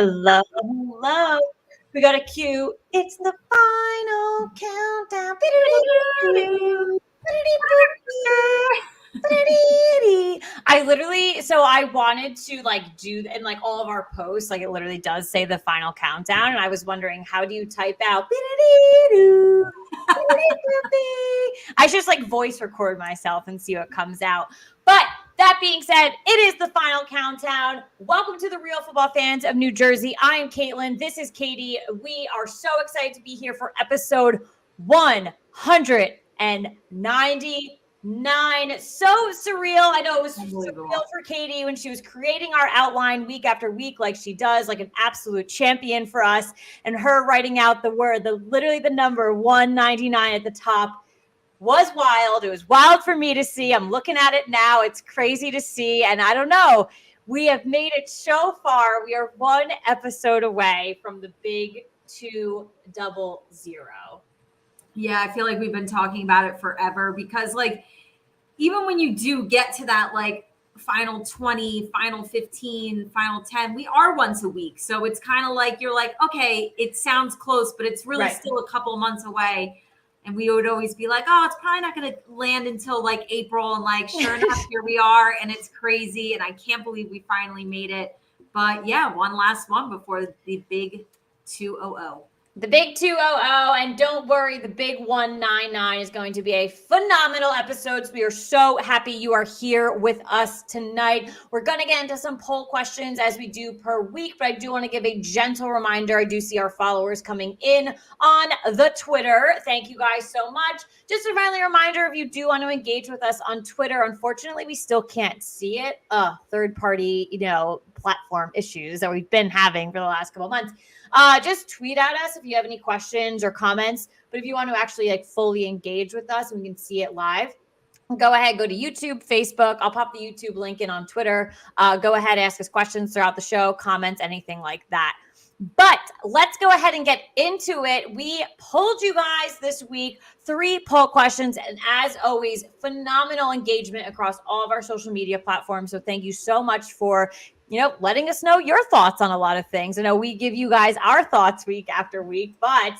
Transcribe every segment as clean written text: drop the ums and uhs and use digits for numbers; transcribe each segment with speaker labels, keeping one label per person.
Speaker 1: Hello, hello. We got a cue. It's the final countdown. I literally, so I wanted to do, and all of our posts, it literally does say the final countdown. And I was wondering, how do you type out? I should just voice record myself and see what comes out. But that being said, it is the final countdown. Welcome to the Real Football Fans of New Jersey. I am Caitlin. This is Katie. We are so excited to be here for episode 199. So surreal. I know it was surreal for Katie when she was creating our outline week after week, like she does, like an absolute champion for us. And her writing out literally the number 199 at the top was wild. It was wild for me to see. I'm looking at it now. It's crazy to see. And I don't know. We have made it so far. We are one episode away from the big 200.
Speaker 2: Yeah, I feel like we've been talking about it forever because even when you do get to that final 20, final 15, final 10, we are once a week. So it's kind of you're okay, it sounds close, but it's really still a couple of months away. And we would always be oh, it's probably not going to land until April. And sure enough, here we are. And it's crazy. And I can't believe we finally made it. But yeah, one last one before the big 200.
Speaker 1: The big 200, and don't worry, the big 199 is going to be a phenomenal episode. So we are so happy you are here with us tonight. We're going to get into some poll questions as we do per week, but I do want to give a gentle reminder. I do see our followers coming in on the Twitter. Thank you guys so much. Just a friendly reminder, if you do want to engage with us on Twitter, unfortunately, we still can't see it. Third-party, platform issues that we've been having for the last couple of months. Just tweet at us if you have any questions or comments. But if you want to actually fully engage with us and we can see it live, go ahead, go to YouTube, Facebook. I'll pop the YouTube link in on Twitter. Go ahead, ask us questions throughout the show, comments, anything like that. But let's go ahead and get into it. We polled you guys this week 3 poll questions. And as always, phenomenal engagement across all of our social media platforms. So thank you so much for letting us know your thoughts on a lot of things. I know we give you guys our thoughts week after week, but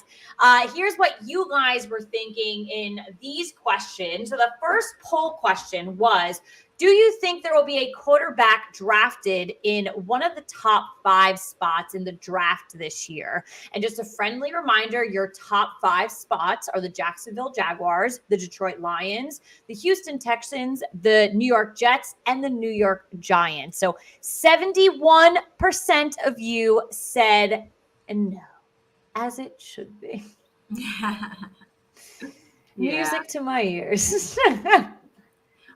Speaker 1: here's what you guys were thinking in these questions. So the first poll question was, do you think there will be a quarterback drafted in one of the top 5 spots in the draft this year? And just a friendly reminder, your top 5 spots are the Jacksonville Jaguars, the Detroit Lions, the Houston Texans, the New York Jets, and the New York Giants. So 71% of you said no, as it should be. Music to my ears.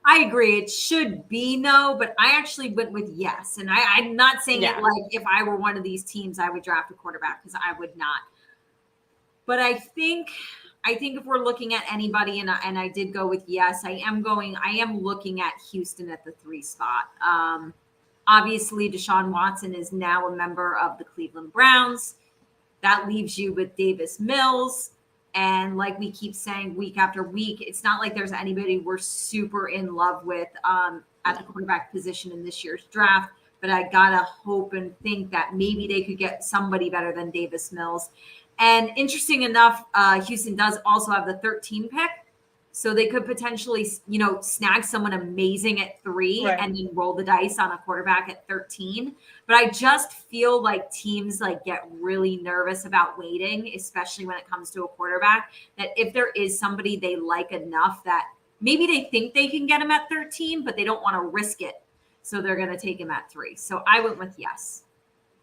Speaker 2: I agree. It should be no, but I actually went with yes. And I'm not saying it if I were one of these teams, I would draft a quarterback, because I would not. But I think if we're looking at anybody, and I did go with yes, I am looking at Houston at the 3 spot. Obviously, Deshaun Watson is now a member of the Cleveland Browns. That leaves you with Davis Mills. And like we keep saying week after week, it's not like there's anybody we're super in love with at the quarterback position in this year's draft. But I got to hope and think that maybe they could get somebody better than Davis Mills. And interesting enough, Houston does also have the 13 pick. So they could potentially, snag someone amazing at 3 and then roll the dice on a quarterback at 13. But I just feel like teams get really nervous about waiting, especially when it comes to a quarterback, that if there is somebody they like enough that maybe they think they can get him at 13, but they don't want to risk it. So they're going to take him at 3. So I went with yes.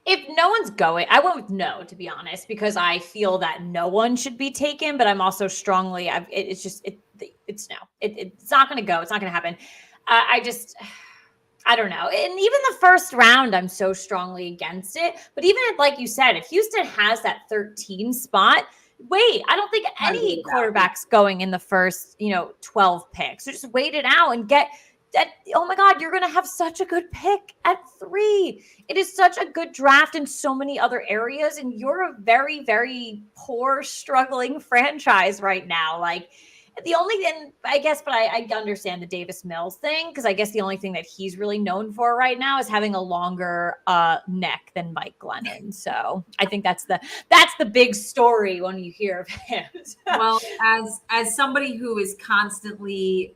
Speaker 1: If no one's going, I went with no, to be honest, because I feel that no one should be taken. But I'm also strongly, it's no. It's not going to go. It's not going to happen. I don't know. And even the first round, I'm so strongly against it. But even like you said, if Houston has that 13 spot, wait, I don't think any quarterback's going in the first, 12 picks. So just wait it out and get that. Oh my God, you're going to have such a good pick at 3. It is such a good draft in so many other areas. And you're a very, very poor, struggling franchise right now. The only thing, I guess, but I understand the Davis Mills thing, because I guess the only thing that he's really known for right now is having a longer neck than Mike Glennon. So I think that's the big story when you hear of him.
Speaker 2: Well, as somebody who is constantly,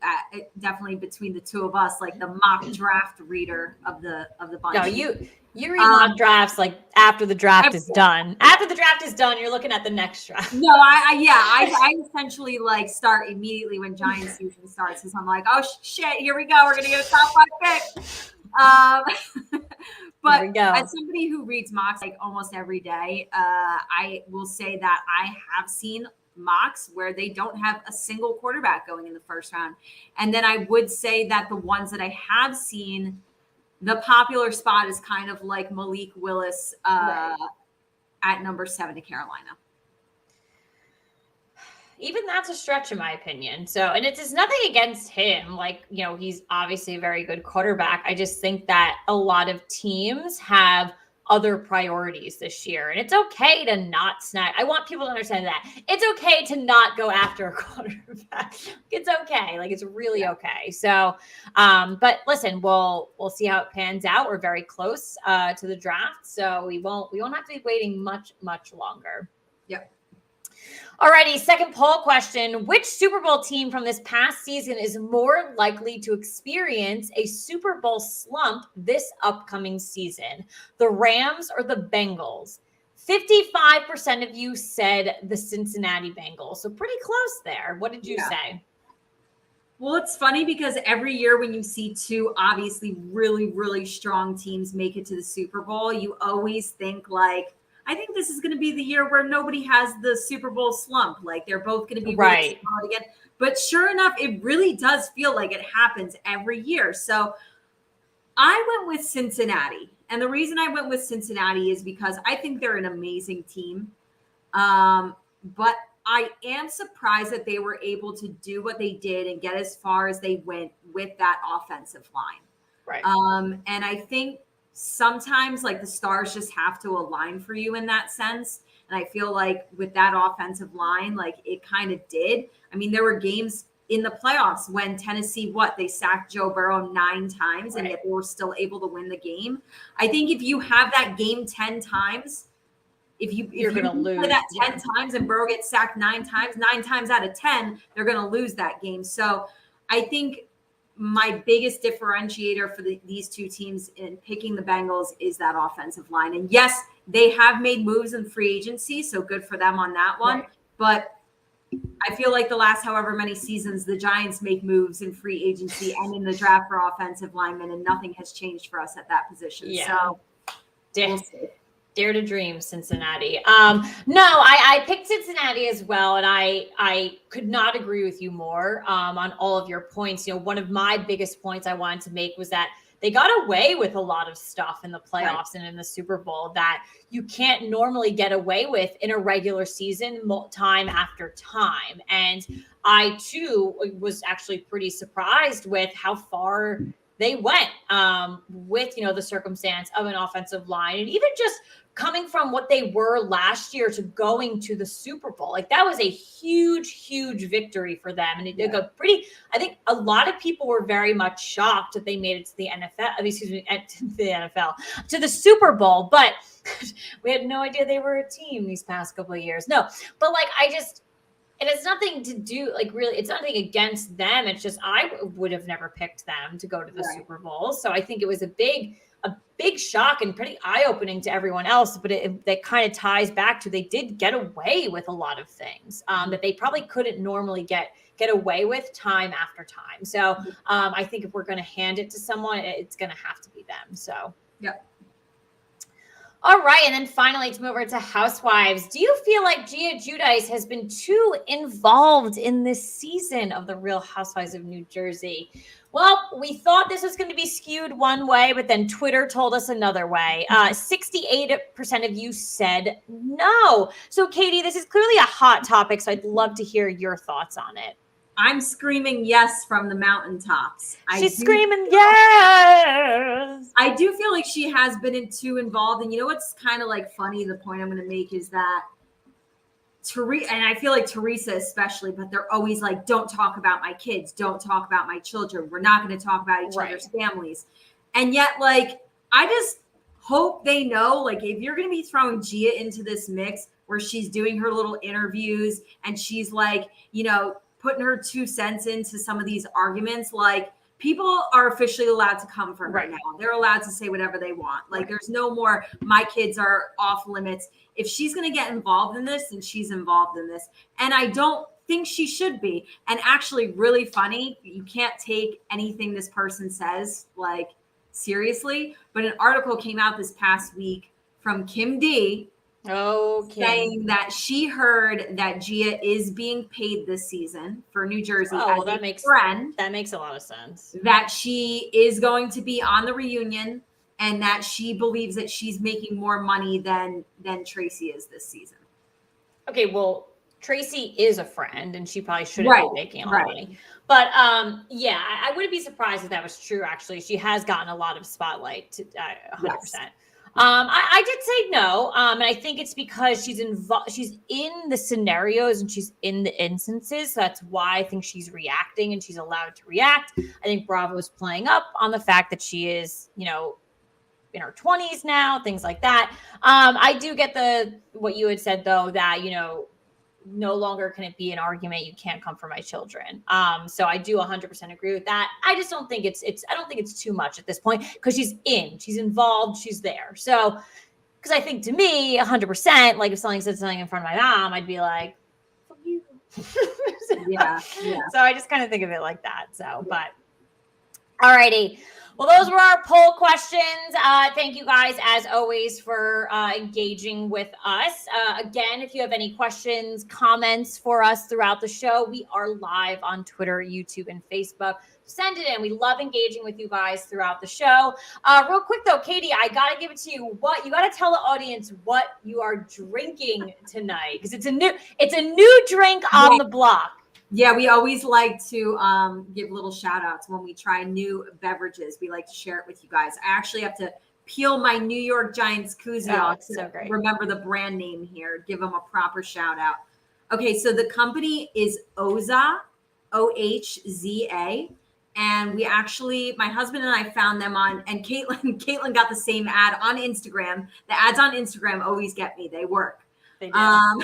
Speaker 2: definitely between the two of us, like the mock draft reader of the bunch.
Speaker 1: No, you read mock drafts like after the draft is done. After the draft is done, you're looking at the next draft.
Speaker 2: No, I essentially like start immediately when Giants season starts, because I'm like, oh shit, here we go, we're gonna get a top 5 pick. But as somebody who reads mocks like almost every day, I will say that I have seen mocks where they don't have a single quarterback going in the first round, and then I would say that the ones that I have seen, the popular spot is kind of like Malik Willis at number 7 to Carolina.
Speaker 1: Even that's a stretch in my opinion. So, and it's nothing against him. Like, he's obviously a very good quarterback. I just think that a lot of teams have other priorities this year, and it's okay to not snag. I want people to understand that it's okay to not go after a quarterback. It's okay. Like, it's really okay. So, but listen, we'll see how it pans out. We're very close to the draft, so we won't have to be waiting much longer.
Speaker 2: Yep.
Speaker 1: Alrighty, second poll question. Which Super Bowl team from this past season is more likely to experience a Super Bowl slump this upcoming season? The Rams or the Bengals? 55% of you said the Cincinnati Bengals. So pretty close there. What did you say?
Speaker 2: Well, it's funny because every year when you see two obviously really, really strong teams make it to the Super Bowl, you always think like, I think this is going to be the year where nobody has the Super Bowl slump. Like they're both going to be really solid again. But sure enough, it really does feel like it happens every year. So I went with Cincinnati. And the reason I went with Cincinnati is because I think they're an amazing team. But I am surprised that they were able to do what they did and get as far as they went with that offensive line.
Speaker 1: Right.
Speaker 2: And I think sometimes like the stars just have to align for you in that sense. And I feel like with that offensive line, like it kind of did. I mean, there were games in the playoffs when Tennessee, they sacked Joe Burrow 9 times and yet they were still able to win the game. I think if you have that game 10 times, if you're going to lose that 10 times and Burrow gets sacked 9 times, 9 times out of 10, they're going to lose that game. So I think my biggest differentiator for these two teams in picking the Bengals is that offensive line. And yes, they have made moves in free agency, so good for them on that one. Right. But I feel like the last however many seasons, the Giants make moves in free agency and in the draft for offensive linemen, and nothing has changed for us at that position. Yeah. So we'll see.
Speaker 1: Dare to dream, Cincinnati. No, I picked Cincinnati as well, and I could not agree with you more on all of your points. One of my biggest points I wanted to make was that they got away with a lot of stuff in the playoffs and in the Super Bowl that you can't normally get away with in a regular season time after time. And I, too, was actually pretty surprised with how far they went with, the circumstance of an offensive line, and even just coming from what they were last year to going to the Super Bowl. Like that was a huge, huge victory for them. And it did go I think a lot of people were very much shocked that they made it to the to the Super Bowl, but we had no idea they were a team these past couple of years. No, but like, it has nothing to do, like really, it's nothing against them. It's just, I would have never picked them to go to the Super Bowl. So I think it was a big shock and pretty eye-opening to everyone else, but that kind of ties back to they did get away with a lot of things that they probably couldn't normally get away with time after time. So I think if we're going to hand it to someone, it's going to have to be them. So all right, and then finally to move over to Housewives. Do you feel like Gia Giudice has been too involved in this season of The Real Housewives of New Jersey? Well, we thought this was going to be skewed one way, but then Twitter told us another way. 68% of you said no. So, Katie, this is clearly a hot topic, so I'd love to hear your thoughts on it.
Speaker 2: I'm screaming yes from the mountaintops.
Speaker 1: She's screaming yes.
Speaker 2: I do feel like she has been too involved. And you know what's kind of like funny? The point I'm going to make is that and I feel like Teresa especially, but they're always like, don't talk about my kids. Don't talk about my children. We're not going to talk about each other's families. And yet, like, I just hope they know, like, if you're going to be throwing Gia into this mix where she's doing her little interviews and she's like, you know, putting her 2 cents into some of these arguments, like, people are officially allowed to come for her now. They're allowed to say whatever they want. Like, there's no more, my kids are off limits. If she's going to get involved in this, then she's involved in this. And I don't think she should be. And actually, really funny, you can't take anything this person says, like, seriously. But an article came out this past week from Kim D, saying that she heard that Gia is being paid this season for New Jersey as
Speaker 1: that
Speaker 2: a friend.
Speaker 1: That makes a lot of sense.
Speaker 2: That she is going to be on the reunion and that she believes that she's making more money than Tracy is this season.
Speaker 1: Okay, well, Tracy is a friend and she probably shouldn't be making a lot of money. But yeah, I wouldn't be surprised if that was true, actually. She has gotten a lot of spotlight, 100%. Yes. I did say no, and I think it's because she's in the scenarios and she's in the instances. So that's why I think she's reacting and she's allowed to react. I think Bravo is playing up on the fact that she is, you know, in her 20s now, things like that. I do get what you had said though, that, you know, no longer can it be an argument. You can't come for my children. So I do 100% agree with that. I just don't think I don't think it's too much at this point because she's involved, she's there. So, because I think to me, 100%, like if something said something in front of my mom, I'd be like, fuck you.
Speaker 2: Yeah.
Speaker 1: So I just kind of think of it like that. So, but alrighty. Well, those were our poll questions. Thank you guys, as always, for engaging with us. Again, if you have any questions, comments for us throughout the show, we are live on Twitter, YouTube, and Facebook. Send it in. We love engaging with you guys throughout the show. Real quick, though, Katie, I got to give it to you. You got to tell the audience what you are drinking tonight, because it's a new drink on the block.
Speaker 2: Yeah, we always like to give little shout outs when we try new beverages. We like to share it with you guys. I actually have to peel my New York Giants koozie off to remember the brand name here, give them a proper shout out. Okay, so the company is Ohza, OHZA. And we actually, my husband and I found them on, and Caitlin got the same ad on Instagram. The ads on Instagram always get me. They work.
Speaker 1: They do.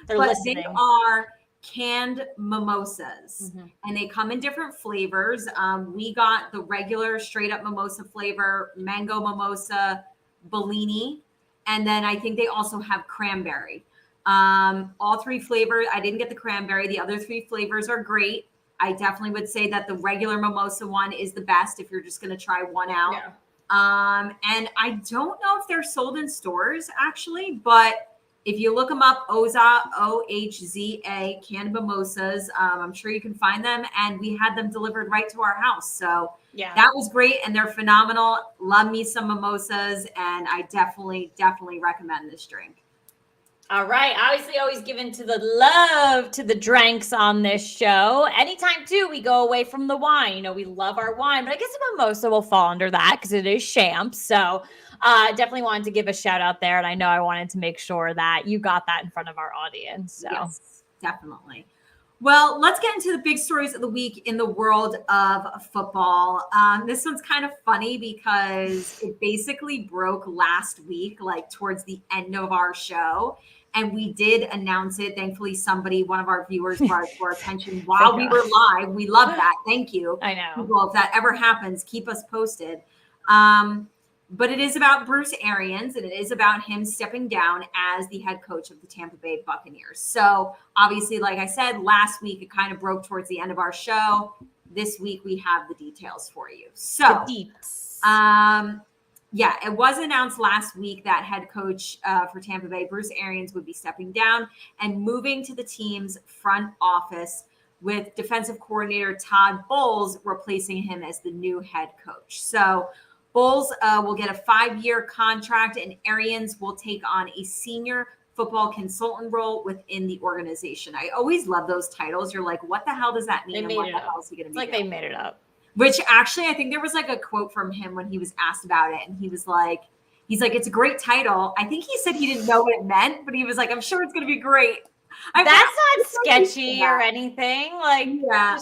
Speaker 2: They're listening. They are canned mimosas, and they come in different flavors. We got the regular straight up mimosa flavor, mango mimosa, Bellini, and then I think they also have cranberry. All 3 flavors. I didn't get the cranberry. The other 3 flavors are great. I definitely would say that the regular mimosa one is the best if you're just going to try one out. Yeah. And I don't know if they're sold in stores actually, but if you look them up, Ohza, OHZA, canned mimosas, I'm sure you can find them. And we had them delivered right to our house. So yeah, that was great. And they're phenomenal. Love me some mimosas. And I definitely recommend this drink.
Speaker 1: All right. Obviously, always given to the love to the drinks on this show. Anytime, too, we go away from the wine. You know, we love our wine. But I guess a mimosa will fall under that because it is champs. So definitely wanted to give a shout out there. And I know I wanted to make sure that you got that in front of our audience. So
Speaker 2: yes, definitely. Well, let's get into the big stories of the week in the world of football. This one's kind of funny because it basically broke last week, like towards the end of our show. And we did announce it. Thankfully, one of our viewers brought it to our attention while we were live. We love that. Thank you.
Speaker 1: I know.
Speaker 2: Well, if that ever happens, keep us posted. But it is about Bruce Arians, and it is about him stepping down as the head coach of the Tampa Bay Buccaneers. So obviously, like I said, last week, it kind of broke towards the end of our show. This week, we have the details for you. So, yeah, it was announced last week that head coach for Tampa Bay, Bruce Arians, would be stepping down and moving to the team's front office, with defensive coordinator Todd Bowles replacing him as the new head coach. So Bowles will get a 5-year contract, and Arians will take on a senior football consultant role within the organization. I always love those titles. You're like, what the hell does that mean? And what the hell is he going to be?
Speaker 1: It's like they made it up.
Speaker 2: Which actually, I think there was like a quote from him when he was asked about it, and he's like, it's a great title. I think he said he didn't know what it meant, but he was like, I'm sure it's going to be great.
Speaker 1: That's not sketchy or anything. Like,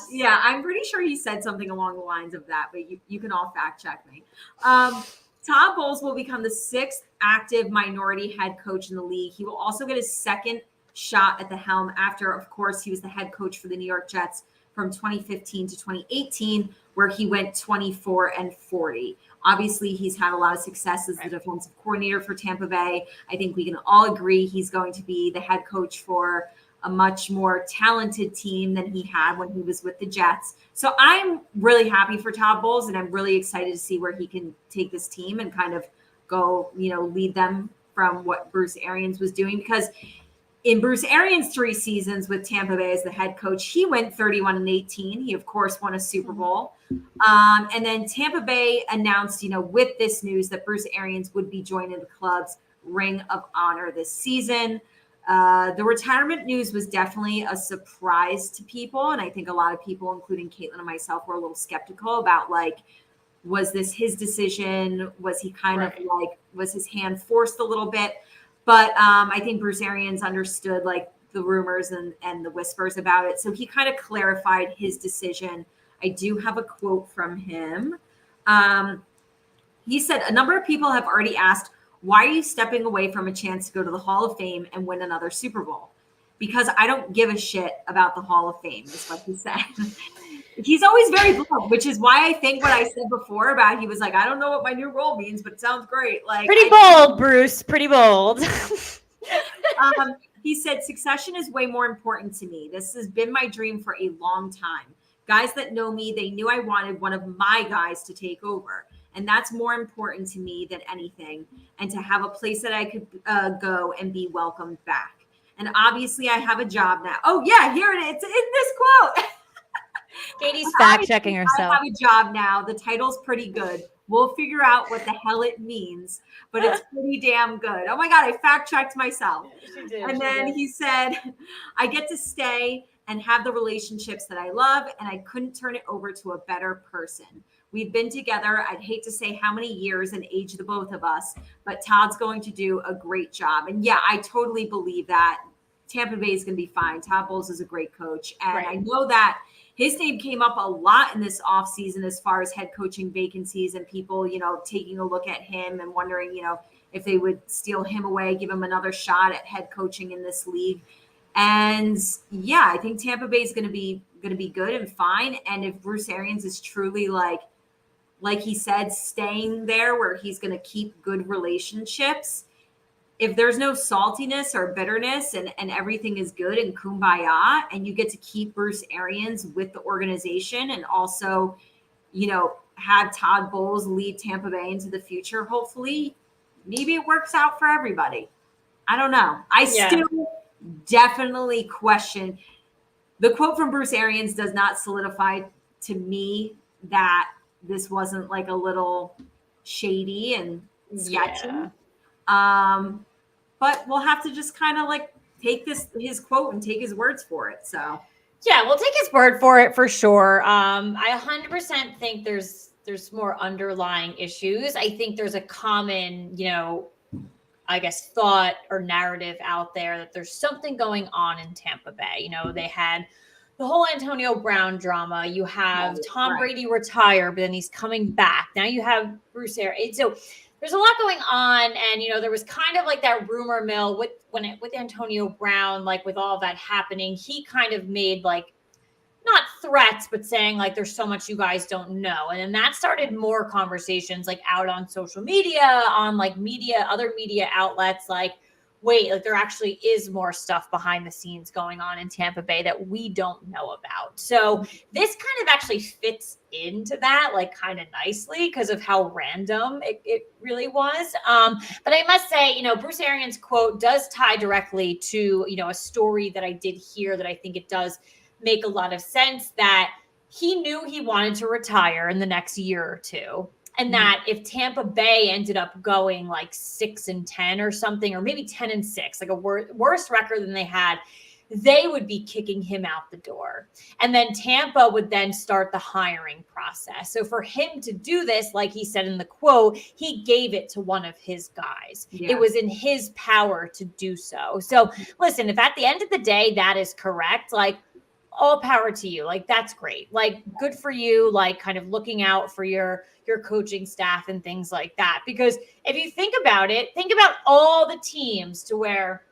Speaker 2: yeah, I'm pretty sure he said something along the lines of that, but you can all fact check me. Todd Bowles will become the 6th active minority head coach in the league. He will also get his second shot at the helm after, of course, he was the head coach for the New York Jets from 2015 to 2018, where he went 24-40. Obviously, he's had a lot of success as the defensive coordinator for Tampa Bay. I think we can all agree he's going to be the head coach for a much more talented team than he had when he was with the Jets. So I'm really happy for Todd Bowles, and I'm really excited to see where he can take this team and kind of go, lead them from what Bruce Arians was doing. Because in Bruce Arians' 3 seasons with Tampa Bay as the head coach, he went 31-18. He, of course, won a Super Bowl. And then Tampa Bay announced, with this news that Bruce Arians would be joining the club's Ring of Honor this season. The retirement news was definitely a surprise to people. And I think a lot of people, including Caitlin and myself, were a little skeptical about, was this his decision? Was he was his hand forced a little bit? But I think Bruce Arians understood the rumors and the whispers about it. So he kind of clarified his decision. I do have a quote from him. He said, "A number of people have already asked, why are you stepping away from a chance to go to the Hall of Fame and win another Super Bowl? Because I don't give a shit about the Hall of Fame," is what he said. He's always very blunt, which is why I think what I said before about he was like, I don't know what my new role means, but it sounds great.
Speaker 1: Pretty bold, Bruce. Pretty bold.
Speaker 2: He said, "Succession is way more important to me. This has been my dream for a long time. Guys that know me, they knew I wanted one of my guys to take over. And that's more important to me than anything. And to have a place that I could go and be welcomed back. And obviously I have a job now." Oh yeah, here it is. It's in this quote.
Speaker 1: Katie's fact checking herself.
Speaker 2: I have a job now. The title's pretty good. We'll figure out what the hell it means, but it's pretty damn good. Oh my God, I fact checked myself. He said, "I get to stay and have the relationships that I love, and I couldn't turn it over to a better person. We've been together, I'd hate to say how many years and age the both of us, but Todd's going to do a great job." And yeah, I totally believe that. Tampa Bay is going to be fine. Todd Bowles is a great coach. And I know that his name came up a lot in this offseason as far as head coaching vacancies and people, taking a look at him and wondering, if they would steal him away, give him another shot at head coaching in this league. And yeah, I think Tampa Bay is going to be good and fine. And if Bruce Arians is truly like he said, staying there where he's going to keep good relationships, if there's no saltiness or bitterness and everything is good and kumbaya, and you get to keep Bruce Arians with the organization and also, have Todd Bowles lead Tampa Bay into the future, hopefully, maybe it works out for everybody. I don't know. I still definitely question. The quote from Bruce Arians does not solidify to me that this wasn't a little shady and sketchy. Yeah. But we'll have to just kind of take his quote and take his words for it. So
Speaker 1: yeah, we'll take his word for it for sure. I 100% think there's more underlying issues. I think there's a common, I guess, thought or narrative out there that there's something going on in Tampa Bay. They had the whole Antonio Brown drama. You have Tom Brady retire, but then he's coming back. Now you have Bruce Arians. So there's a lot going on. And, there was kind of that rumor mill with Antonio Brown, with all that happening, he kind of made not threats, but saying there's so much you guys don't know. And then that started more conversations out on social media, on other media outlets, wait, there actually is more stuff behind the scenes going on in Tampa Bay that we don't know about. So this kind of actually fits into that kind of nicely because of how random it really was. But I must say, Bruce Arians' quote does tie directly to, a story that I did hear that I think it does make a lot of sense, that he knew he wanted to retire in the next year or two. And that if Tampa Bay ended up going 6-10 or something, or maybe 10-6, a worse record than they had, they would be kicking him out the door. And then Tampa would then start the hiring process. So for him to do this, like he said in the quote, he gave it to one of his guys.
Speaker 2: Yeah.
Speaker 1: It was in his power to do so. So listen, if at the end of the day that is correct, like, all power to you. Like, that's great. Like, good for you. Like, kind of looking out for your coaching staff and things like that. Because if you think about it, think about all the teams to where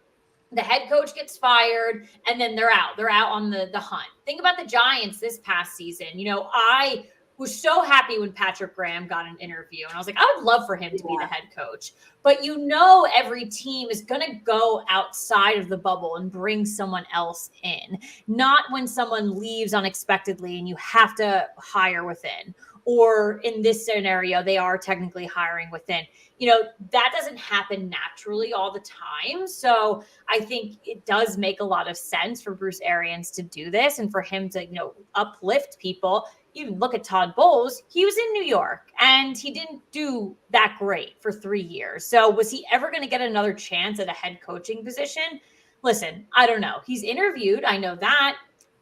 Speaker 1: the head coach gets fired and then they're out. They're out on the hunt. Think about the Giants this past season. You know, I was so happy when Patrick Graham got an interview. And I was like, I would love for him to be the head coach. But you know, every team is going to go outside of the bubble and bring someone else in. Not when someone leaves unexpectedly and you have to hire within. Or in this scenario, they are technically hiring within. You know, that doesn't happen naturally all the time. So I think it does make a lot of sense for Bruce Arians to do this and for him to, you know, uplift people. You look at Todd Bowles, he was in New York and he didn't do that great for 3 years. So was he ever going to get another chance at a head coaching position? Listen, I don't know. He's interviewed. I know that.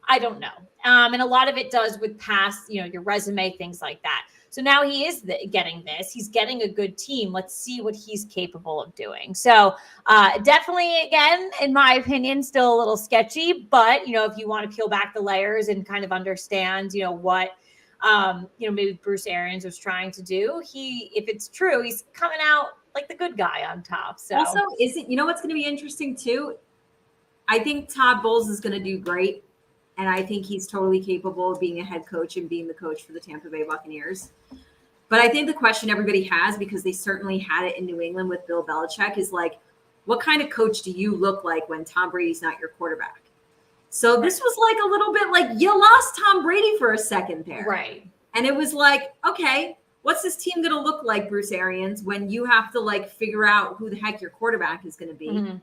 Speaker 1: I don't know. And a lot of it does with past, you know, your resume, things like that. So now he is getting this. He's getting a good team. Let's see what he's capable of doing. So definitely, again, in my opinion, still a little sketchy. But, you know, if you want to peel back the layers and kind of understand, you know, what, you know, maybe Bruce Arians was trying to do, if it's true, he's coming out like the good guy on top. So
Speaker 2: also, you know what's going to be interesting too? I think Todd Bowles is going to do great. And I think he's totally capable of being a head coach and being the coach for the Tampa Bay Buccaneers. But I think the question everybody has, because they certainly had it in New England with Bill Belichick, is like, what kind of coach do you look like when Tom Brady's not your quarterback? So this was like a little bit like you lost Tom Brady for a second there.
Speaker 1: Right.
Speaker 2: And it was like, okay, what's this team going to look like, Bruce Arians, when you have to like figure out who the heck your quarterback is going to be? Mm-hmm.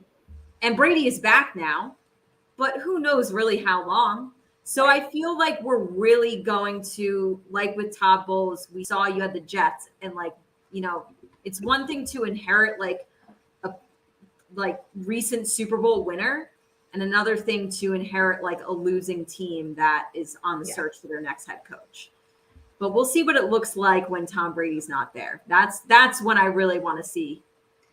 Speaker 2: And Brady is back now. But who knows really how long. So I feel like we're really going to, like with Todd Bowles, we saw you had the Jets and like, you know, it's one thing to inherit like a recent Super Bowl winner and another thing to inherit like a losing team that is on the search for their next head coach. But we'll see what it looks like when Tom Brady's not there. That's when I really want to see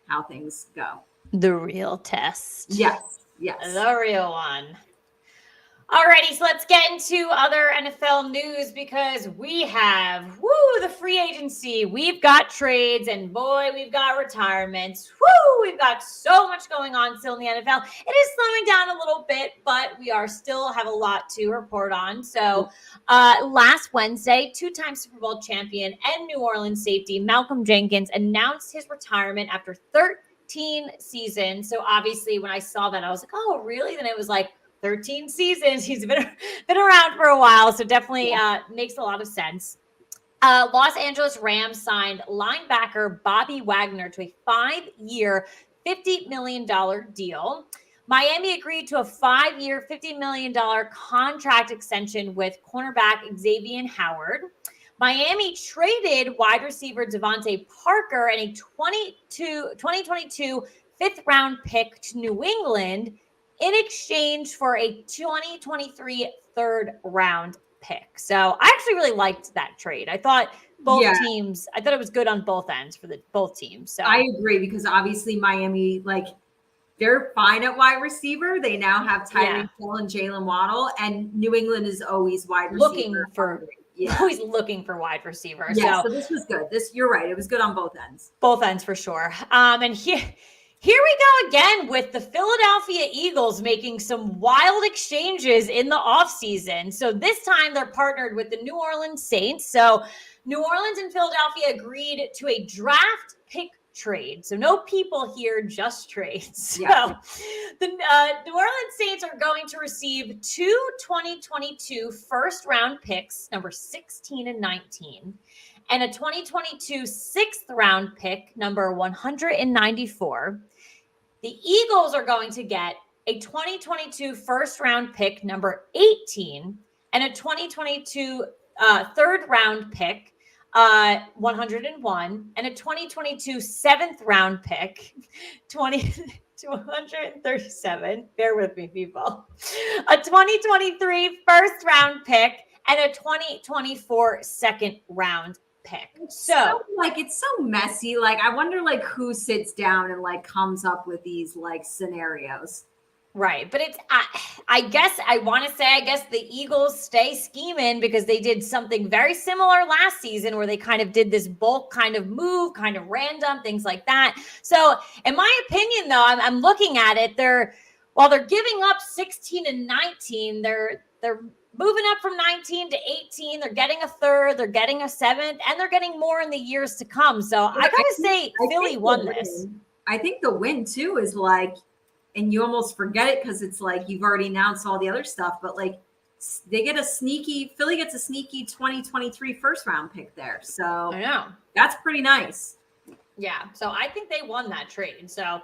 Speaker 2: how things go.
Speaker 1: The real test.
Speaker 2: Yes. Yes.
Speaker 1: The real one. Alrighty, so let's get into other NFL news because we have, the free agency. We've got trades and boy, we've got retirements. We've got so much going on still in the NFL. It is slowing down a little bit, but we are still have a lot to report on. So last Wednesday, two-time Super Bowl champion and New Orleans safety Malcolm Jenkins announced his retirement after 13 seasons. So obviously when I saw that, I was like, oh, really? Then it was like 13 seasons. He's been around for a while. So definitely makes a lot of sense. Los Angeles Rams signed linebacker Bobby Wagner to a 5-year, $50 million deal. Miami agreed to a 5-year, $50 million contract extension with cornerback Xavier Howard. Miami traded wide receiver Devontae Parker and a 2022 fifth-round pick to New England in exchange for a 2023 third-round pick. So I actually really liked that trade. I thought both teams, I thought it was good on both ends for both teams. So
Speaker 2: I agree because obviously Miami, like, they're fine at wide receiver. They now have Tyreek Hill and Jalen Waddle, and New England is always wide receiver.
Speaker 1: Always looking for wide receiver.
Speaker 2: Yeah, so this was good. You're right. It was good on both ends.
Speaker 1: Both ends for sure. And here we go again with the Philadelphia Eagles making some wild exchanges in the offseason. So this time they're partnered with the New Orleans Saints. So New Orleans and Philadelphia agreed to a draft pick trade. So no people here, just trades. So the New Orleans Saints are going to receive 2 2022 first-round picks, number 16 and 19, and a 2022 sixth-round pick, number 194. The Eagles are going to get a 2022 first-round pick, number 18, and a 2022 third-round pick, 101, and a 2022 seventh-round pick, to 137. Bear with me, people. A 2023 first round pick and a 2024 second round pick. So
Speaker 2: like, it's so messy. Like, I wonder like who sits down and like comes up with these like scenarios.
Speaker 1: Right. But it's, I guess I want to say, I guess the Eagles stay scheming because they did something very similar last season where they kind of did this bulk kind of move, kind of random, things like that. So in my opinion, though, I'm looking at it, while they're giving up 16 and 19, they're moving up from 19 to 18. They're getting a third, they're getting a seventh, and they're getting more in the years to come. So I gotta say Philly won this.
Speaker 2: I think the win too is like, and you almost forget it because it's like you've already announced all the other stuff, but like Philly gets a sneaky 2023 first round pick there. So
Speaker 1: I know
Speaker 2: that's pretty nice.
Speaker 1: Yeah. So I think they won that trade. So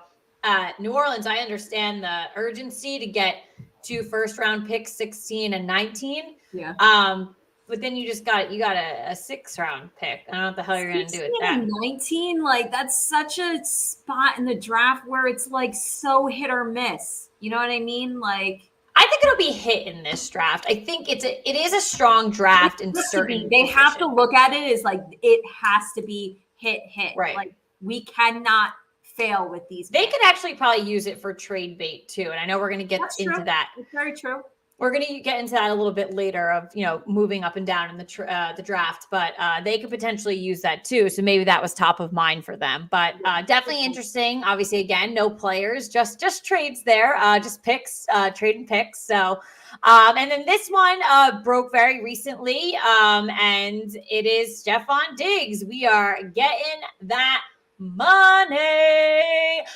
Speaker 1: New Orleans, I understand the urgency to get 2 first round picks, 16 and 19.
Speaker 2: Yeah.
Speaker 1: But then you got a 6th round pick. I don't know what the hell you're going to do with that.
Speaker 2: 19, like that's such a spot in the draft where it's like so hit or miss. You know what I mean? Like,
Speaker 1: I think it'll be hit in this draft. I think it is a strong draft in certain.
Speaker 2: They have to look at it as like it has to be hit.
Speaker 1: Right.
Speaker 2: Like we cannot fail with these.
Speaker 1: They could actually probably use it for trade bait too. And I know we're going to get into that.
Speaker 2: It's very true.
Speaker 1: We're going to get into that a little bit later of, moving up and down in the draft, but they could potentially use that too. So maybe that was top of mind for them, but definitely interesting. Obviously, again, no players, just trades there, just picks, trading picks. So, and then this one broke very recently, and it is Stephon Diggs. We are getting that money.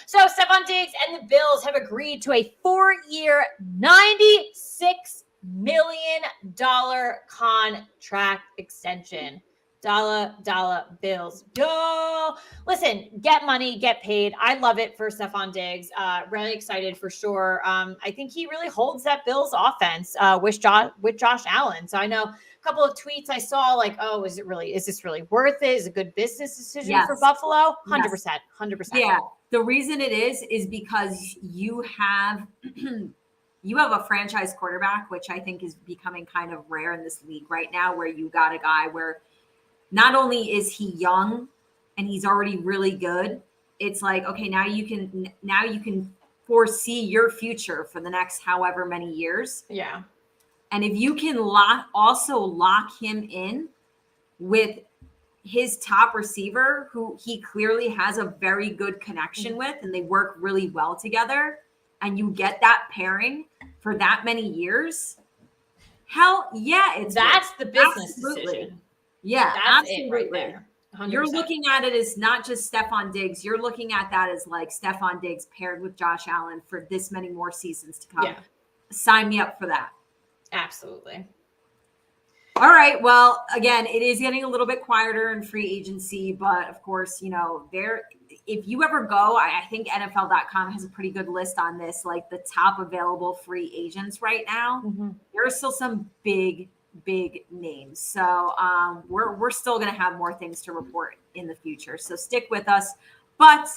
Speaker 1: So Stephon Diggs and the Bills have agreed to a 4-year, $96 million contract extension. Dollar bills. Yo, listen, get money, get paid. I love it for Stephon Diggs. Really excited for sure. I think he really holds that Bills offense with Josh Allen. So I know couple of tweets I saw like, oh, is this really worth it? Is it a good business decision for Buffalo? 100%.
Speaker 2: Yeah. The reason it is because you have a franchise quarterback, which I think is becoming kind of rare in this league right now, where you got a guy where not only is he young and he's already really good, it's like, okay, now you can foresee your future for the next however many years.
Speaker 1: Yeah.
Speaker 2: And if you can lock him in with his top receiver, who he clearly has a very good connection with, and they work really well together, and you get that pairing for that many years, hell yeah,
Speaker 1: that's the business decision.
Speaker 2: Yeah,
Speaker 1: that's
Speaker 2: absolutely.
Speaker 1: It right there. 100%.
Speaker 2: You're looking at it as not just Stephon Diggs. You're looking at that as like Stephon Diggs paired with Josh Allen for this many more seasons to come.
Speaker 1: Yeah. Sign
Speaker 2: me up for that.
Speaker 1: Absolutely.
Speaker 2: All right. Well, again, it is getting a little bit quieter in free agency, but of course, if you ever go, I think NFL.com has a pretty good list on this, like the top available free agents right now. Mm-hmm. There are still some big names. So we're still going to have more things to report in the future. So stick with us. But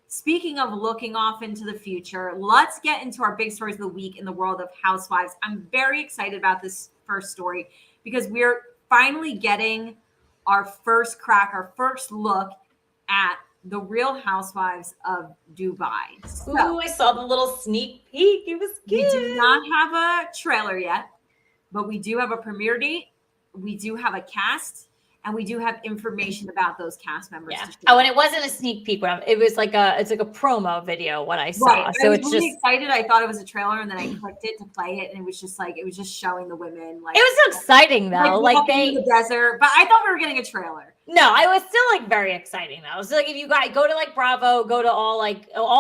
Speaker 2: speaking of looking off into the future, let's get into our big stories of the week in the world of Housewives. I'm very excited about this first story because we're finally getting our first look at the Real Housewives of Dubai.
Speaker 1: So, I saw the little sneak peek. It was cute.
Speaker 2: We do not have a trailer yet, but we do have a premiere date. We do have a cast. And we do have information about those cast members.
Speaker 1: Yeah. Oh, and it wasn't a sneak peek. It was like it's like a promo video. What I saw.
Speaker 2: Right.
Speaker 1: So
Speaker 2: I was really excited. I thought it was a trailer, and then I clicked it to play it, and it was just showing the women. Like,
Speaker 1: it was so exciting though. Like they
Speaker 2: in the desert, but I thought we were getting a trailer.
Speaker 1: No, I was still like very exciting though. So like if you guys go to like Bravo, go to all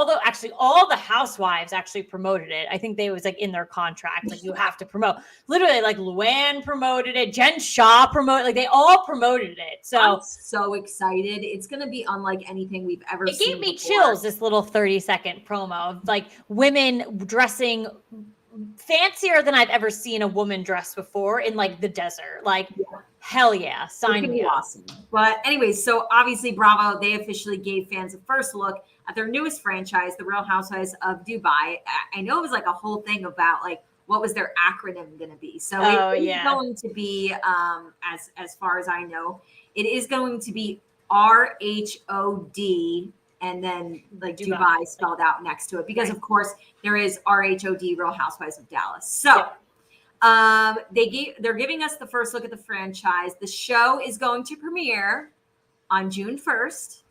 Speaker 1: the Housewives actually promoted it. I think they was like in their contract, like you have to promote. Literally, like Luann promoted it, Jen Shaw promoted, like they all promoted it. So
Speaker 2: I'm so excited. It's gonna be unlike anything we've ever seen.
Speaker 1: It gave me chills, this little 30-second promo of like women dressing fancier than I've ever seen a woman dress before in like the desert. Like Hell yeah. Sign me up.
Speaker 2: Awesome. But anyways, so obviously Bravo, they officially gave fans a first look at their newest franchise, the Real Housewives of Dubai. I know it was like a whole thing about like what was their acronym going to be. So it is going to be, as far as I know, it is going to be RHOD and then like Dubai spelled out next to it because of course there is RHOD, Real Housewives of Dallas. So they're giving us the first look at the franchise. The show is going to premiere on June 1st.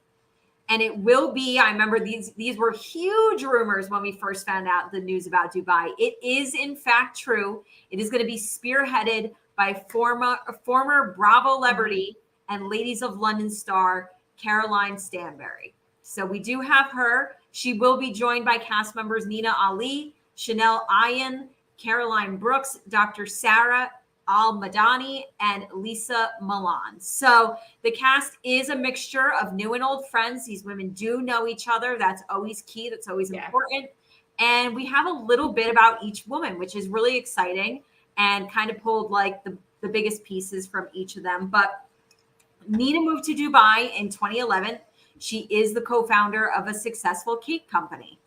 Speaker 2: And it will be, I remember these were huge rumors when we first found out the news about Dubai. It is in fact true. It is going to be spearheaded by former Bravo celebrity and Ladies of London star Caroline Stanbury. So we do have her. She will be joined by cast members Nina Ali, Chanel Ayan, Caroline Brooks, Dr. Sarah Al-Madani, and Lisa Milan. So the cast is a mixture of new and old friends. These women do know each other. That's always key. That's always important. And we have a little bit about each woman, which is really exciting and kind of pulled like the biggest pieces from each of them. But Nina moved to Dubai in 2011. She is the co-founder of a successful cake company.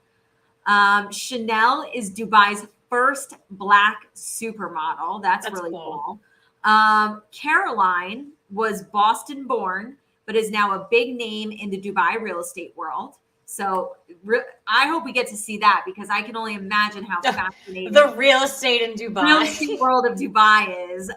Speaker 2: Chanel is Dubai's first Black supermodel. That's really cool. Caroline was Boston born, but is now a big name in the Dubai real estate world. So I hope we get to see that because I can only imagine how fascinating
Speaker 1: the real estate in Dubai,
Speaker 2: real estate world of Dubai is.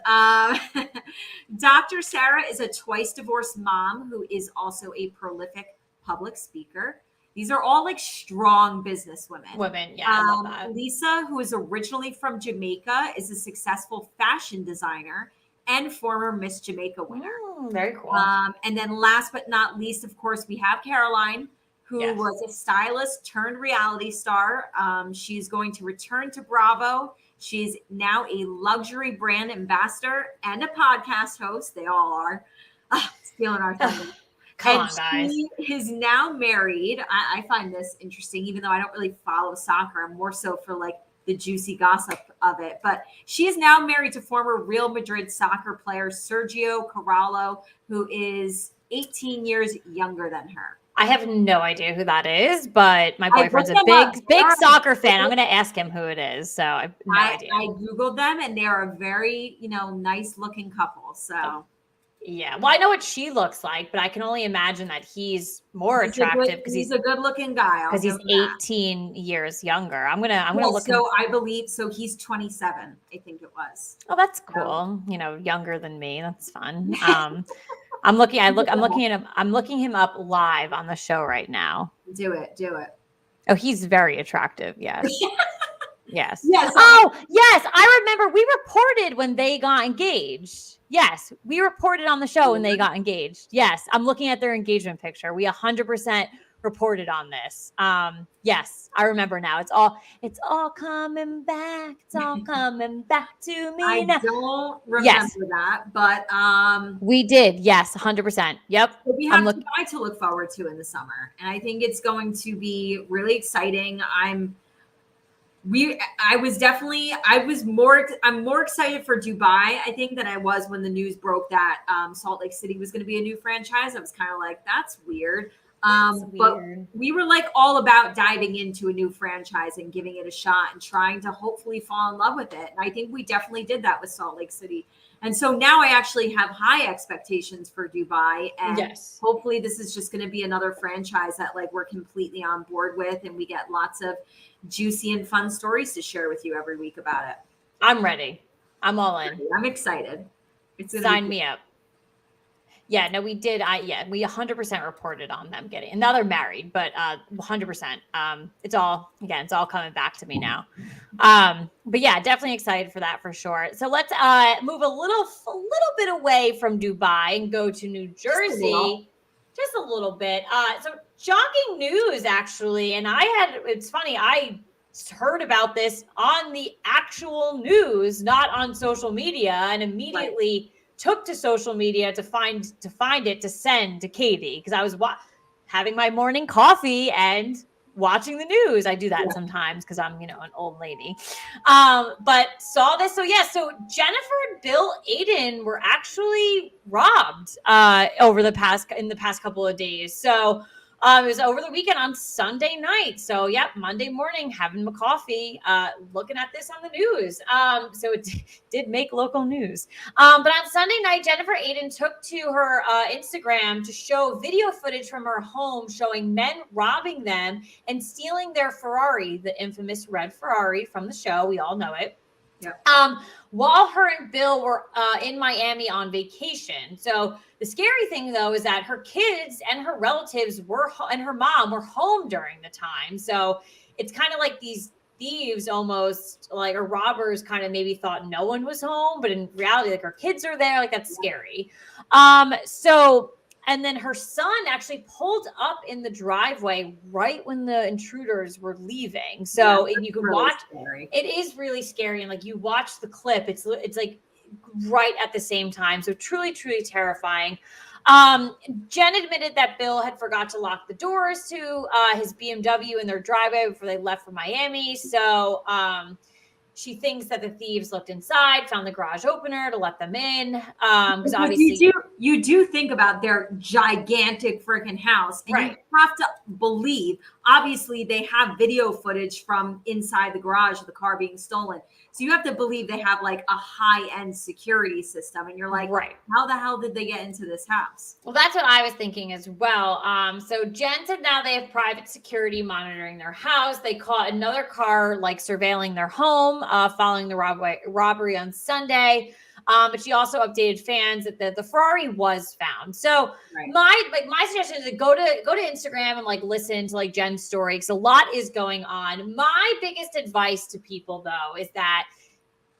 Speaker 2: Dr. Sarah is a twice divorced mom who is also a prolific public speaker. These are all like strong business women.
Speaker 1: Yeah, I love that.
Speaker 2: Lisa, who is originally from Jamaica, is a successful fashion designer and former Miss Jamaica winner.
Speaker 1: Very cool.
Speaker 2: And then last but not least, of course, we have Caroline, who was a stylist turned reality star. She's going to return to Bravo. She's now a luxury brand ambassador and a podcast host. They all are. Stealing our thunder.
Speaker 1: Come on, guys.
Speaker 2: She is now married. I find this interesting, even though I don't really follow soccer. I'm more so for like the juicy gossip of it. But she is now married to former Real Madrid soccer player Sergio Corralo, who is 18 years younger than her.
Speaker 1: I have no idea who that is, but my boyfriend's a big soccer fan. I'm going to ask him who it is. So I have no idea.
Speaker 2: I Googled them and they are a very, nice looking couple. So.
Speaker 1: Yeah. Well, I know what she looks like, but I can only imagine that he's more attractive because
Speaker 2: he's a good looking guy.
Speaker 1: Because he's 18 years younger. I'm gonna look.
Speaker 2: So I believe he's 27, I think it was.
Speaker 1: Oh, that's cool. Younger than me. That's fun. I'm looking him up live on the show right now.
Speaker 2: Do it.
Speaker 1: Oh, he's very attractive. Yes. Yes.
Speaker 2: Yes.
Speaker 1: Oh, yes. I remember we reported when they got engaged. Yes. We reported on the show when they got engaged. Yes. I'm looking at their engagement picture. We 100% reported on this. Yes. I remember now. It's all coming back. It's all coming back to me.
Speaker 2: I don't remember that, but
Speaker 1: we did. Yes. 100%. Yep.
Speaker 2: We have Dubai to look forward to in the summer. And I think it's going to be really exciting. I'm more excited for Dubai, I think, than I was when the news broke that Salt Lake City was going to be a new franchise. I was kind of like, that's weird. But we were like all about diving into a new franchise and giving it a shot and trying to hopefully fall in love with it. And I think we definitely did that with Salt Lake City. And so now I actually have high expectations for Dubai. And hopefully this is just going to be another franchise that like we're completely on board with and we get lots of juicy and fun stories to share with you every week about it.
Speaker 1: I'm ready. I'm all in.
Speaker 2: I'm excited.
Speaker 1: Sign me up. Yeah, no, we did. We 100% reported on them getting, and now they're married, but 100%. It's all coming back to me now. But yeah, definitely excited for that for sure. So let's move a little bit away from Dubai and go to New Jersey. Just a little bit. So shocking news, actually. And it's funny, I heard about this on the actual news, not on social media, and immediately took to social media to find it to send to Katie because I was having my morning coffee and watching the news. I do that sometimes because I'm, an old lady. But saw this. So so Jennifer and Bill Aiden were actually robbed in the past couple of days. So it was over the weekend on Sunday night. So Monday morning, having my coffee, looking at this on the news. So it did make local news. But on Sunday night, Jennifer Aiden took to her Instagram to show video footage from her home showing men robbing them and stealing their Ferrari, the infamous red Ferrari from the show. We all know it.
Speaker 2: Yep.
Speaker 1: While her and Bill were in Miami on vacation. So the scary thing, though, is that her kids and her relatives and her mom were home during the time. So it's kind of like these thieves almost like, or robbers kind of maybe thought no one was home, but in reality, like her kids are there. Like that's scary. And then her son actually pulled up in the driveway right when the intruders were leaving. So you can
Speaker 2: really
Speaker 1: watch.
Speaker 2: Scary.
Speaker 1: It is really scary, and like you watch the clip, it's like right at the same time. So truly, truly terrifying. Jen admitted that Bill had forgot to lock the doors to his BMW in their driveway before they left for Miami. So she thinks that the thieves looked inside, found the garage opener to let them in. Because obviously
Speaker 2: you do think about their gigantic freaking house, and you have to believe, obviously they have video footage from inside the garage of the car being stolen. So you have to believe they have like a high-end security system. And you're like, how the hell did they get into this house?
Speaker 1: Well, that's what I was thinking as well. So Jen said now they have private security monitoring their house. They caught another car like surveilling their home following the robbery on Sunday. But she also updated fans that the Ferrari was found. So my suggestion is to go to Instagram and like listen to like Jen's story, because a lot is going on. My biggest advice to people though is that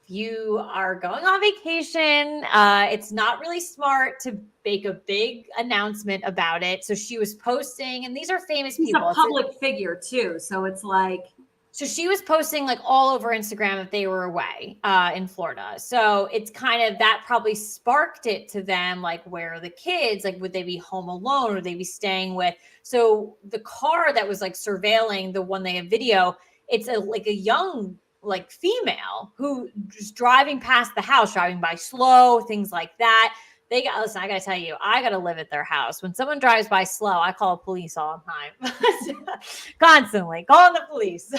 Speaker 1: if you are going on vacation, it's not really smart to make a big announcement about it. So she was posting, and these are famous people.
Speaker 2: She's a public figure too, so it's like.
Speaker 1: So she was posting like all over Instagram if they were away in Florida. So it's kind of that probably sparked it to them. Like, where are the kids? Like, would they be home alone? Or would they be staying with? So the car that was like surveilling the one they have video, it's like a young like female who was driving past the house, driving by slow, things like that. Listen, I got to tell you, I got to live at their house. When someone drives by slow, I call the police all the time. Constantly calling the police.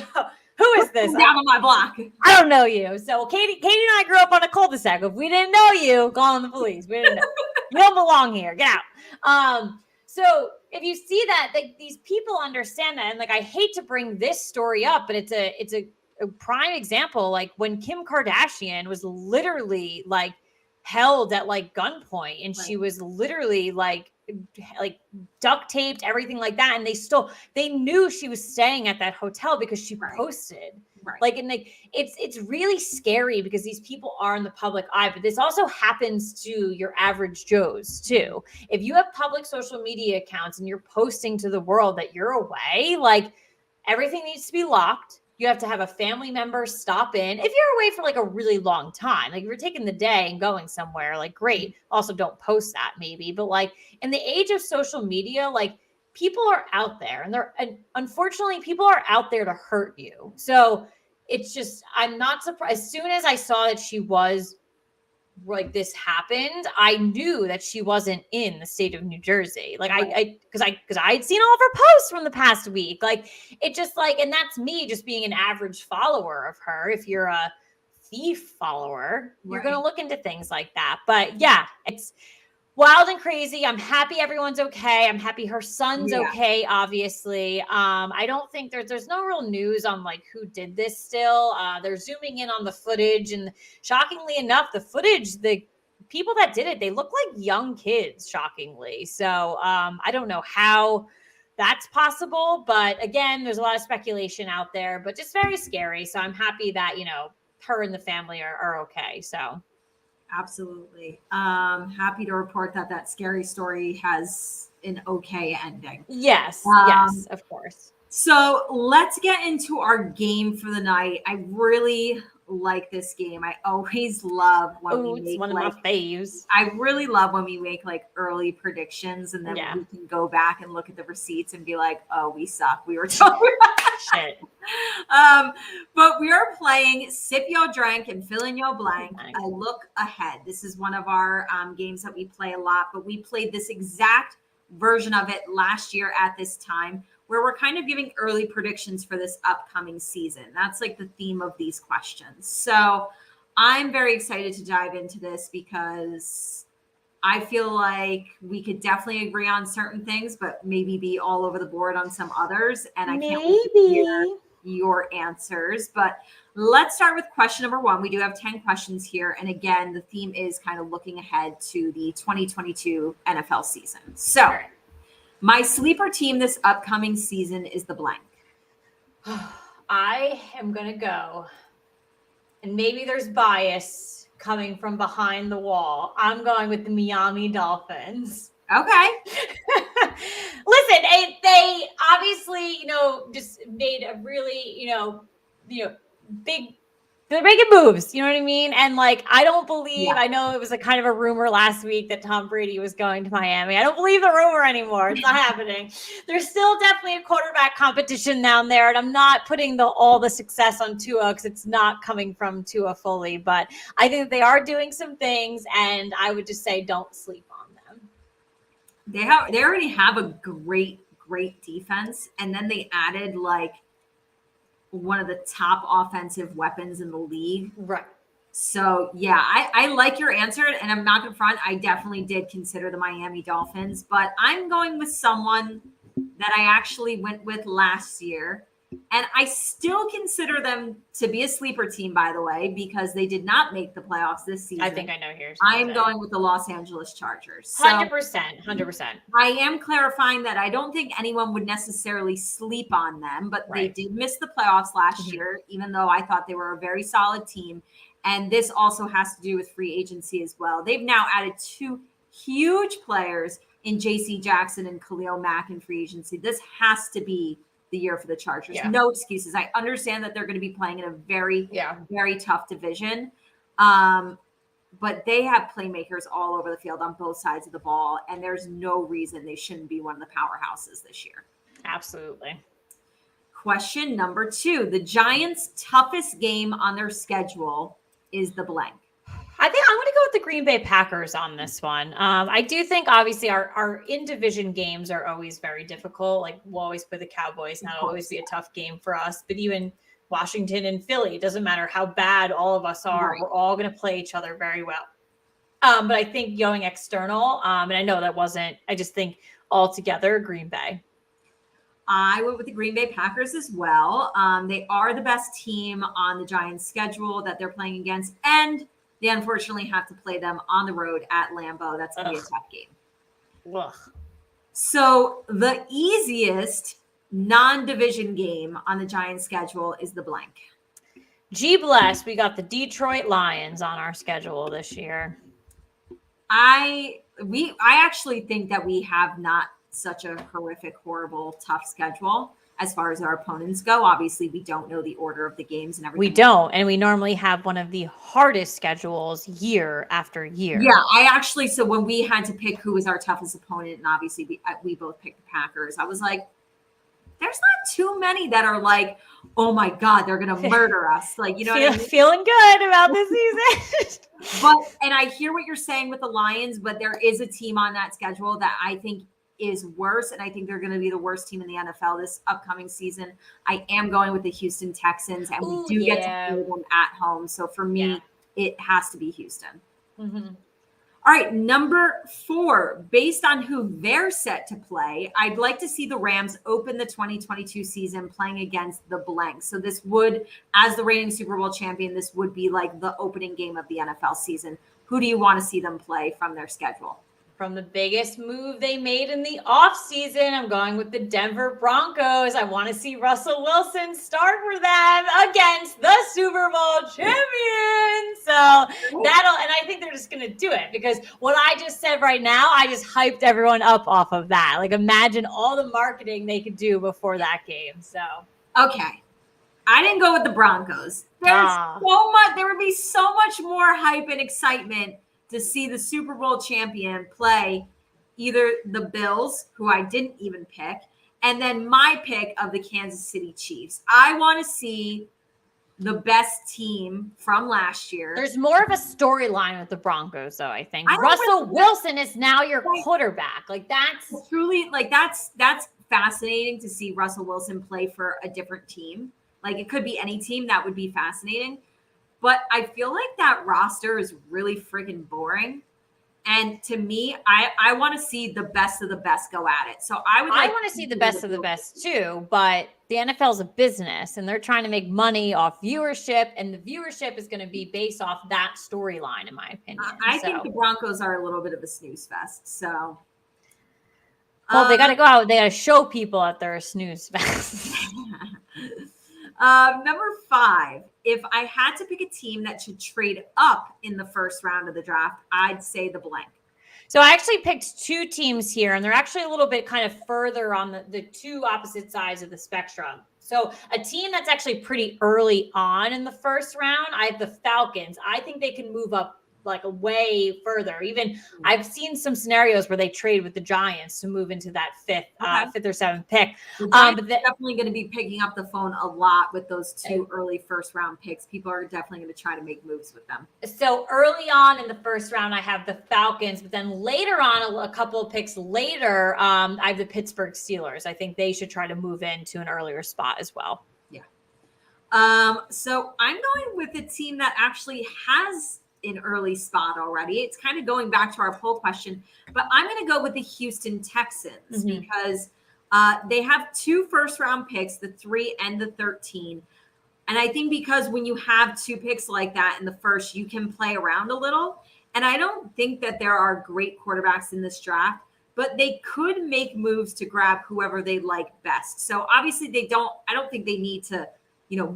Speaker 1: Who is this?
Speaker 2: Down on my block.
Speaker 1: I don't know you. So Katie and I grew up on a cul-de-sac. If we didn't know you, calling the police. We didn't know. You don't belong here. Get out. So if you see that, like, these people understand that. And like, I hate to bring this story up, but it's a prime example. Like when Kim Kardashian was literally like held at like gunpoint, and she was literally like duct taped, everything like that, and they knew she was staying at that hotel because she posted. Like, and like it's really scary because these people are in the public eye, but this also happens to your average Joes too. If you have public social media accounts and you're posting to the world that you're away, like everything needs to be locked. You have to have a family member stop in. If you're away for like a really long time, like if you're taking the day and going somewhere, like great. Also don't post that maybe, but like in the age of social media, like people are out there, and unfortunately people are out there to hurt you. So it's just, I'm not surprised. As soon as I saw that she was like this happened, I knew that she wasn't in the state of New Jersey. Like because I had seen all of her posts from the past week. Like it just like, and that's me just being an average follower of her. If you're a thief follower, you're going to look into things like that. But yeah, it's wild and crazy. I'm happy everyone's okay. I'm happy her son's okay, obviously. I don't think there's no real news on like who did this still. They're zooming in on the footage, and shockingly enough, the footage, the people that did it, they look like young kids, shockingly. So I don't know how that's possible, but again, there's a lot of speculation out there, but just very scary. So I'm happy that, her and the family are okay. So
Speaker 2: absolutely. Happy to report that scary story has an okay ending.
Speaker 1: Yes, of course.
Speaker 2: So let's get into our game for the night. I really like this game. I always love when we
Speaker 1: it's
Speaker 2: make
Speaker 1: one of my faves.
Speaker 2: I really love when we make like early predictions and then we can go back and look at the receipts and be like, oh, we suck. We were talking about
Speaker 1: shit.
Speaker 2: But we are playing Sip Your Drink and Fill in Your Blank. A look ahead. This is one of our games that we play a lot, but we played this exact version of it last year at this time, where we're kind of giving early predictions for this upcoming season. That's like the theme of these questions. So I'm very excited to dive into this because I feel like we could definitely agree on certain things, but maybe be all over the board on some others. And I can't wait to hear your answers. But let's start with question number 1. We do have 10 questions here. And again, the theme is kind of looking ahead to the 2022 NFL season. So my sleeper team this upcoming season is the blank.
Speaker 1: I am going to go, and maybe there's bias coming from behind the wall. I'm going with the Miami Dolphins.
Speaker 2: Okay.
Speaker 1: Listen, they obviously, just made a really, big, they're making moves, you know what I mean? And like, I don't believe, I know it was a kind of a rumor last week that Tom Brady was going to Miami. I don't believe the rumor anymore. It's not happening. There's still definitely a quarterback competition down there. And I'm not putting all the success on Tua because it's not coming from Tua fully, but I think they are doing some things. And I would just say, don't sleep on them.
Speaker 2: They already have a great defense. And then they added like one of the top offensive weapons in the league.
Speaker 1: Right.
Speaker 2: So yeah, I like your answer, and I'm not gonna front. I definitely did consider the Miami Dolphins, but I'm going with someone that I actually went with last year. And I still consider them to be a sleeper team, by the way, because they did not make the playoffs this season.
Speaker 1: I think I know here.
Speaker 2: I am going with the Los Angeles Chargers. So
Speaker 1: 100%.
Speaker 2: I am clarifying that I don't think anyone would necessarily sleep on them, but they did miss the playoffs last year, even though I thought they were a very solid team. And this also has to do with free agency as well. They've now added 2 huge players in JC Jackson and Khalil Mack in free agency. This has to be the year for the Chargers. No excuses. I understand that they're going to be playing in a very, very tough division. But they have playmakers all over the field on both sides of the ball. And there's no reason they shouldn't be one of the powerhouses this year.
Speaker 1: Absolutely.
Speaker 2: Question number 2. The Giants' toughest game on their schedule is the blank.
Speaker 1: I think I'm going to go with the Green Bay Packers on this one. I do think obviously our in-division games are always very difficult. Like we'll always play the Cowboys. And that'll always be a tough game for us. But even Washington and Philly, it doesn't matter how bad all of us are. We're all going to play each other very well. But I think going external, and I know that wasn't, I just think altogether Green Bay.
Speaker 2: I went with the Green Bay Packers as well. They are the best team on the Giants' schedule that they're playing against. And they unfortunately have to play them on the road at Lambeau. That's going to be a tough game.
Speaker 1: Ugh.
Speaker 2: So the easiest non-division game on the Giants' schedule is the blank.
Speaker 1: G bless, we got the Detroit Lions on our schedule this year.
Speaker 2: I actually think that we have not such a horrific, horrible, tough schedule as far as our opponents go. Obviously, we don't know the order of the games and everything.
Speaker 1: We don't, and we normally have one of the hardest schedules year after year.
Speaker 2: Yeah, so when we had to pick who was our toughest opponent, and obviously we both picked the Packers, I was like, there's not too many that are like, oh my God, they're going to murder us. Like, you know what I mean?
Speaker 1: Feeling good about this season.
Speaker 2: And I hear what you're saying with the Lions, but there is a team on that schedule that I think is worse, and I think they're going to be the worst team in the NFL this upcoming season. I am going with the Houston Texans, and we do get to play them at home. So for me, it has to be Houston.
Speaker 1: Mm-hmm.
Speaker 2: All right, number 4, based on who they're set to play, I'd like to see the Rams open the 2022 season playing against the blank. So this would, as the reigning Super Bowl champion, this would be like the opening game of the NFL season. Who do you want to see them play from their schedule?
Speaker 1: From the biggest move they made in the offseason, I'm going with the Denver Broncos. I want to see Russell Wilson start for them against the Super Bowl champion. So and I think they're just going to do it because what I just said right now, I just hyped everyone up off of that. Like imagine all the marketing they could do before that game. So,
Speaker 2: okay. I didn't go with the Broncos. There would be so much more hype and excitement to see the Super Bowl champion play either the Bills, who I didn't even pick, and then my pick of the Kansas City Chiefs. I want to see the best team from last year.
Speaker 1: There's more of a storyline with the Broncos, though, I think. Russell Wilson is now your quarterback. Like, that's
Speaker 2: truly, like, that's fascinating to see Russell Wilson play for a different team. Like, it could be any team. That would be fascinating. But I feel like that roster is really freaking boring. And to me, I want to see the best of the best go at it. So I
Speaker 1: want to see the best of the best too, but the NFL is a business and they're trying to make money off viewership, and the viewership is going to be based off that storyline, in my opinion.
Speaker 2: I think the Broncos are a little bit of a snooze fest. So,
Speaker 1: well, they got to go out. They got to show people that they're a snooze fest.
Speaker 2: Number 5, if I had to pick a team that should trade up in the first round of the draft, I'd say the blank.
Speaker 1: So I actually picked 2 teams here, and they're actually a little bit kind of further on the 2 opposite sides of the spectrum. So a team that's actually pretty early on in the first round, I have the Falcons. I think they can move up like a way further. Even I've seen some scenarios where they trade with the Giants to move into that 5th or 7th pick.
Speaker 2: But they're definitely going to be picking up the phone a lot with those 2 early first round picks. People are definitely going to try to make moves with them.
Speaker 1: So early on in the first round, I have the Falcons, but then later on, a couple of picks later, I have the Pittsburgh Steelers. I think they should try to move into an earlier spot as well.
Speaker 2: Yeah. So I'm going with a team that actually has an early spot already. It's kind of going back to our poll question, but I'm going to go with the Houston Texans because they have 2 first round picks, the 3 and the 13. And I think because when you have 2 picks like that in the first, you can play around a little. And I don't think that there are great quarterbacks in this draft, but they could make moves to grab whoever they like best. So obviously I don't think they need to,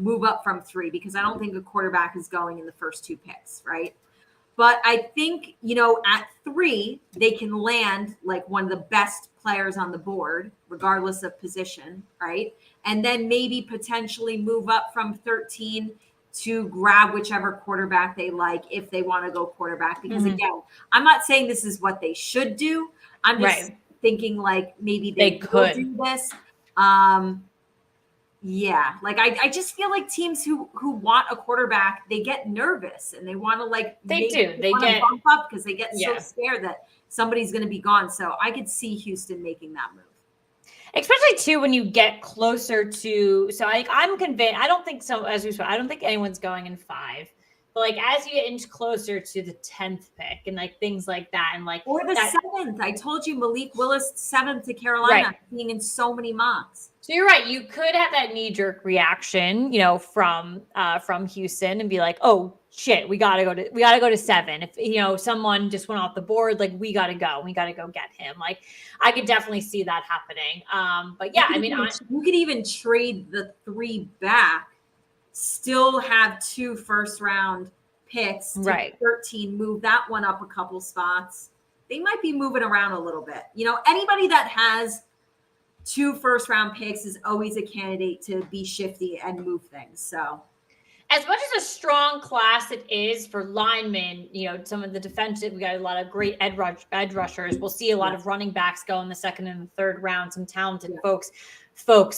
Speaker 2: move up from 3 because I don't think a quarterback is going in the first 2 picks, right? But I think, at 3, they can land like one of the best players on the board, regardless of position, right? And then maybe potentially move up from 13 to grab whichever quarterback they like if they want to go quarterback. Because again, I'm not saying this is what they should do. I'm just thinking like maybe they could do this. Yeah, like I just feel like teams who want a quarterback, they get nervous and they want to
Speaker 1: they get
Speaker 2: bump up because they get so scared that somebody's going to be gone. So I could see Houston making that move.
Speaker 1: Especially too when you get closer to. So I'm convinced. I don't think so. As we said, I don't think anyone's going in 5. But as you get inch closer to the 10th pick and things like that, and
Speaker 2: or the 7th, I told you Malik Willis 7th to Carolina, being in so many mocks.
Speaker 1: So you're right. You could have that knee-jerk reaction, from Houston and be like, "Oh shit, we gotta go to 7." If someone just went off the board, we gotta go get him. I could definitely see that happening. But yeah,
Speaker 2: you could even trade the 3 back, still have 2 first round picks,
Speaker 1: right?
Speaker 2: 13, move that one up a couple spots. They might be moving around a little bit. Anybody that has 2 first round picks is always a candidate to be shifty and move things. So
Speaker 1: as much as a strong class it is for linemen, some of the defensive, we got a lot of great edge rushers. We'll see a lot of running backs go in the 2nd and the 3rd round, some talented folks,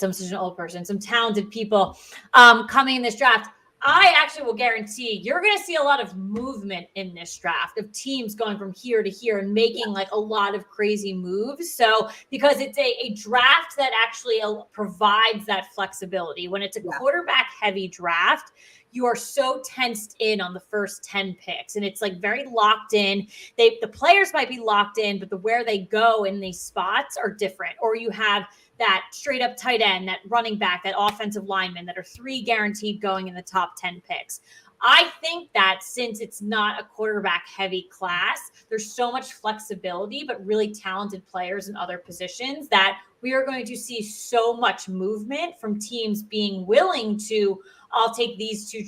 Speaker 1: I'm such an old person, some talented people coming in this draft. I actually will guarantee you're going to see a lot of movement in this draft of teams going from here to here and making a lot of crazy moves. So because it's a draft that actually provides that flexibility. When it's a quarterback heavy draft, you are so tensed in on the first 10 picks and it's very locked in. The players might be locked in, but where they go in these spots are different. Or you have that straight up tight end, that running back, that offensive lineman that are 3 guaranteed going in the top 10 picks. I think that since it's not a quarterback heavy class, there's so much flexibility, but really talented players in other positions that we are going to see so much movement from teams being willing to, I'll take these 2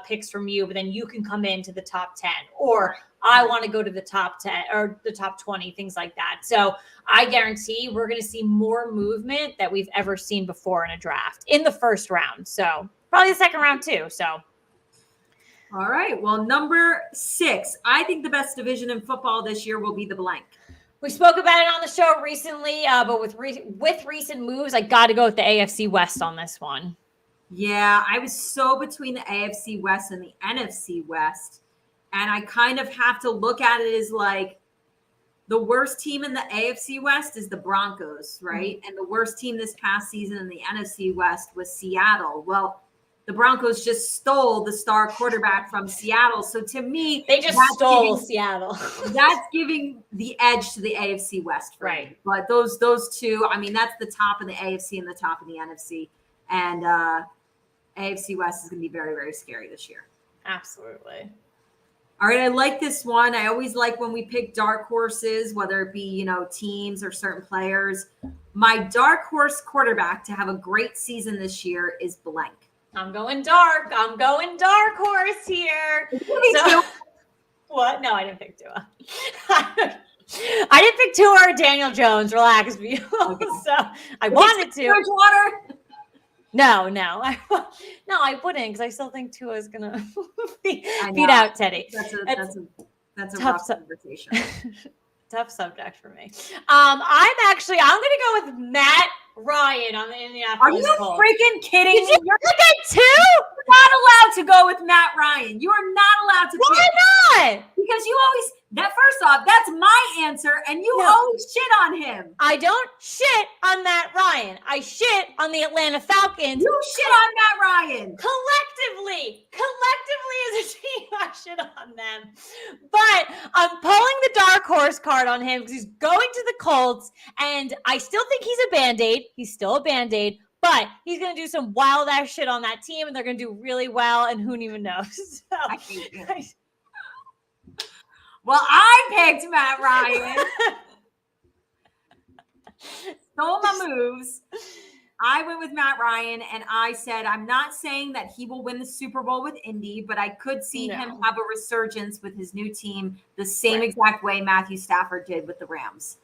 Speaker 1: picks from you, but then you can come into the top 10, or I want to go to the top 10 or the top 20, things like that. So I guarantee we're going to see more movement that we've ever seen before in a draft in the first round. So probably the second round too. So.
Speaker 2: All right. Well, number 6, I think the best division in football this year will be the blank.
Speaker 1: We spoke about it on the show recently, but with recent moves, I got to go with the AFC West on this one.
Speaker 2: Yeah, I was so between the AFC West and the NFC West. And I kind of have to look at it as like the worst team in the AFC West is the Broncos, right? Mm-hmm. And the worst team this past season in the NFC West was Seattle. Well, the Broncos just stole the star quarterback from Seattle. So to me,
Speaker 1: they just stole Seattle.
Speaker 2: That's giving the edge to the AFC West, right? Me. But those two, I mean, that's the top in the AFC and the top in the NFC. And AFC West is going to be very, very scary this year.
Speaker 1: Absolutely.
Speaker 2: All right, I like this one. I always like when we pick dark horses, whether it be, teams or certain players. My dark horse quarterback to have a great season this year is blank.
Speaker 1: I'm going dark. I'm going dark horse here. So, what? No, I didn't pick Tua. I didn't pick Tua or Daniel Jones. Relax, okay. So I wanted to.
Speaker 2: Water.
Speaker 1: No, I wouldn't because I still think Tua is gonna beat out Teddy.
Speaker 2: That's a rough conversation.
Speaker 1: Tough subject for me. I'm gonna go with Matt Ryan on the Indianapolis Colts.
Speaker 2: Are you freaking kidding me?
Speaker 1: Did you look at two?
Speaker 2: You're not allowed to go with Matt Ryan. You are not allowed to.
Speaker 1: Why not?
Speaker 2: Because you always first off, that's my answer, and you always shit on him.
Speaker 1: I don't shit on Matt Ryan. I shit on the Atlanta Falcons.
Speaker 2: You shit on Matt Ryan.
Speaker 1: Collectively as a team, I shit on them. But I'm pulling the dark horse card on him because he's going to the Colts, and I still think he's a Band-Aid. He's still a Band-Aid, but he's going to do some wild-ass shit on that team, and they're going to do really well, and who even knows? So,
Speaker 2: I hate you. Well, I picked Matt Ryan. Stole my moves. I went with Matt Ryan, and I said, I'm not saying that he will win the Super Bowl with Indy, but I could see him have a resurgence with his new team the same exact way Matthew Stafford did with the Rams.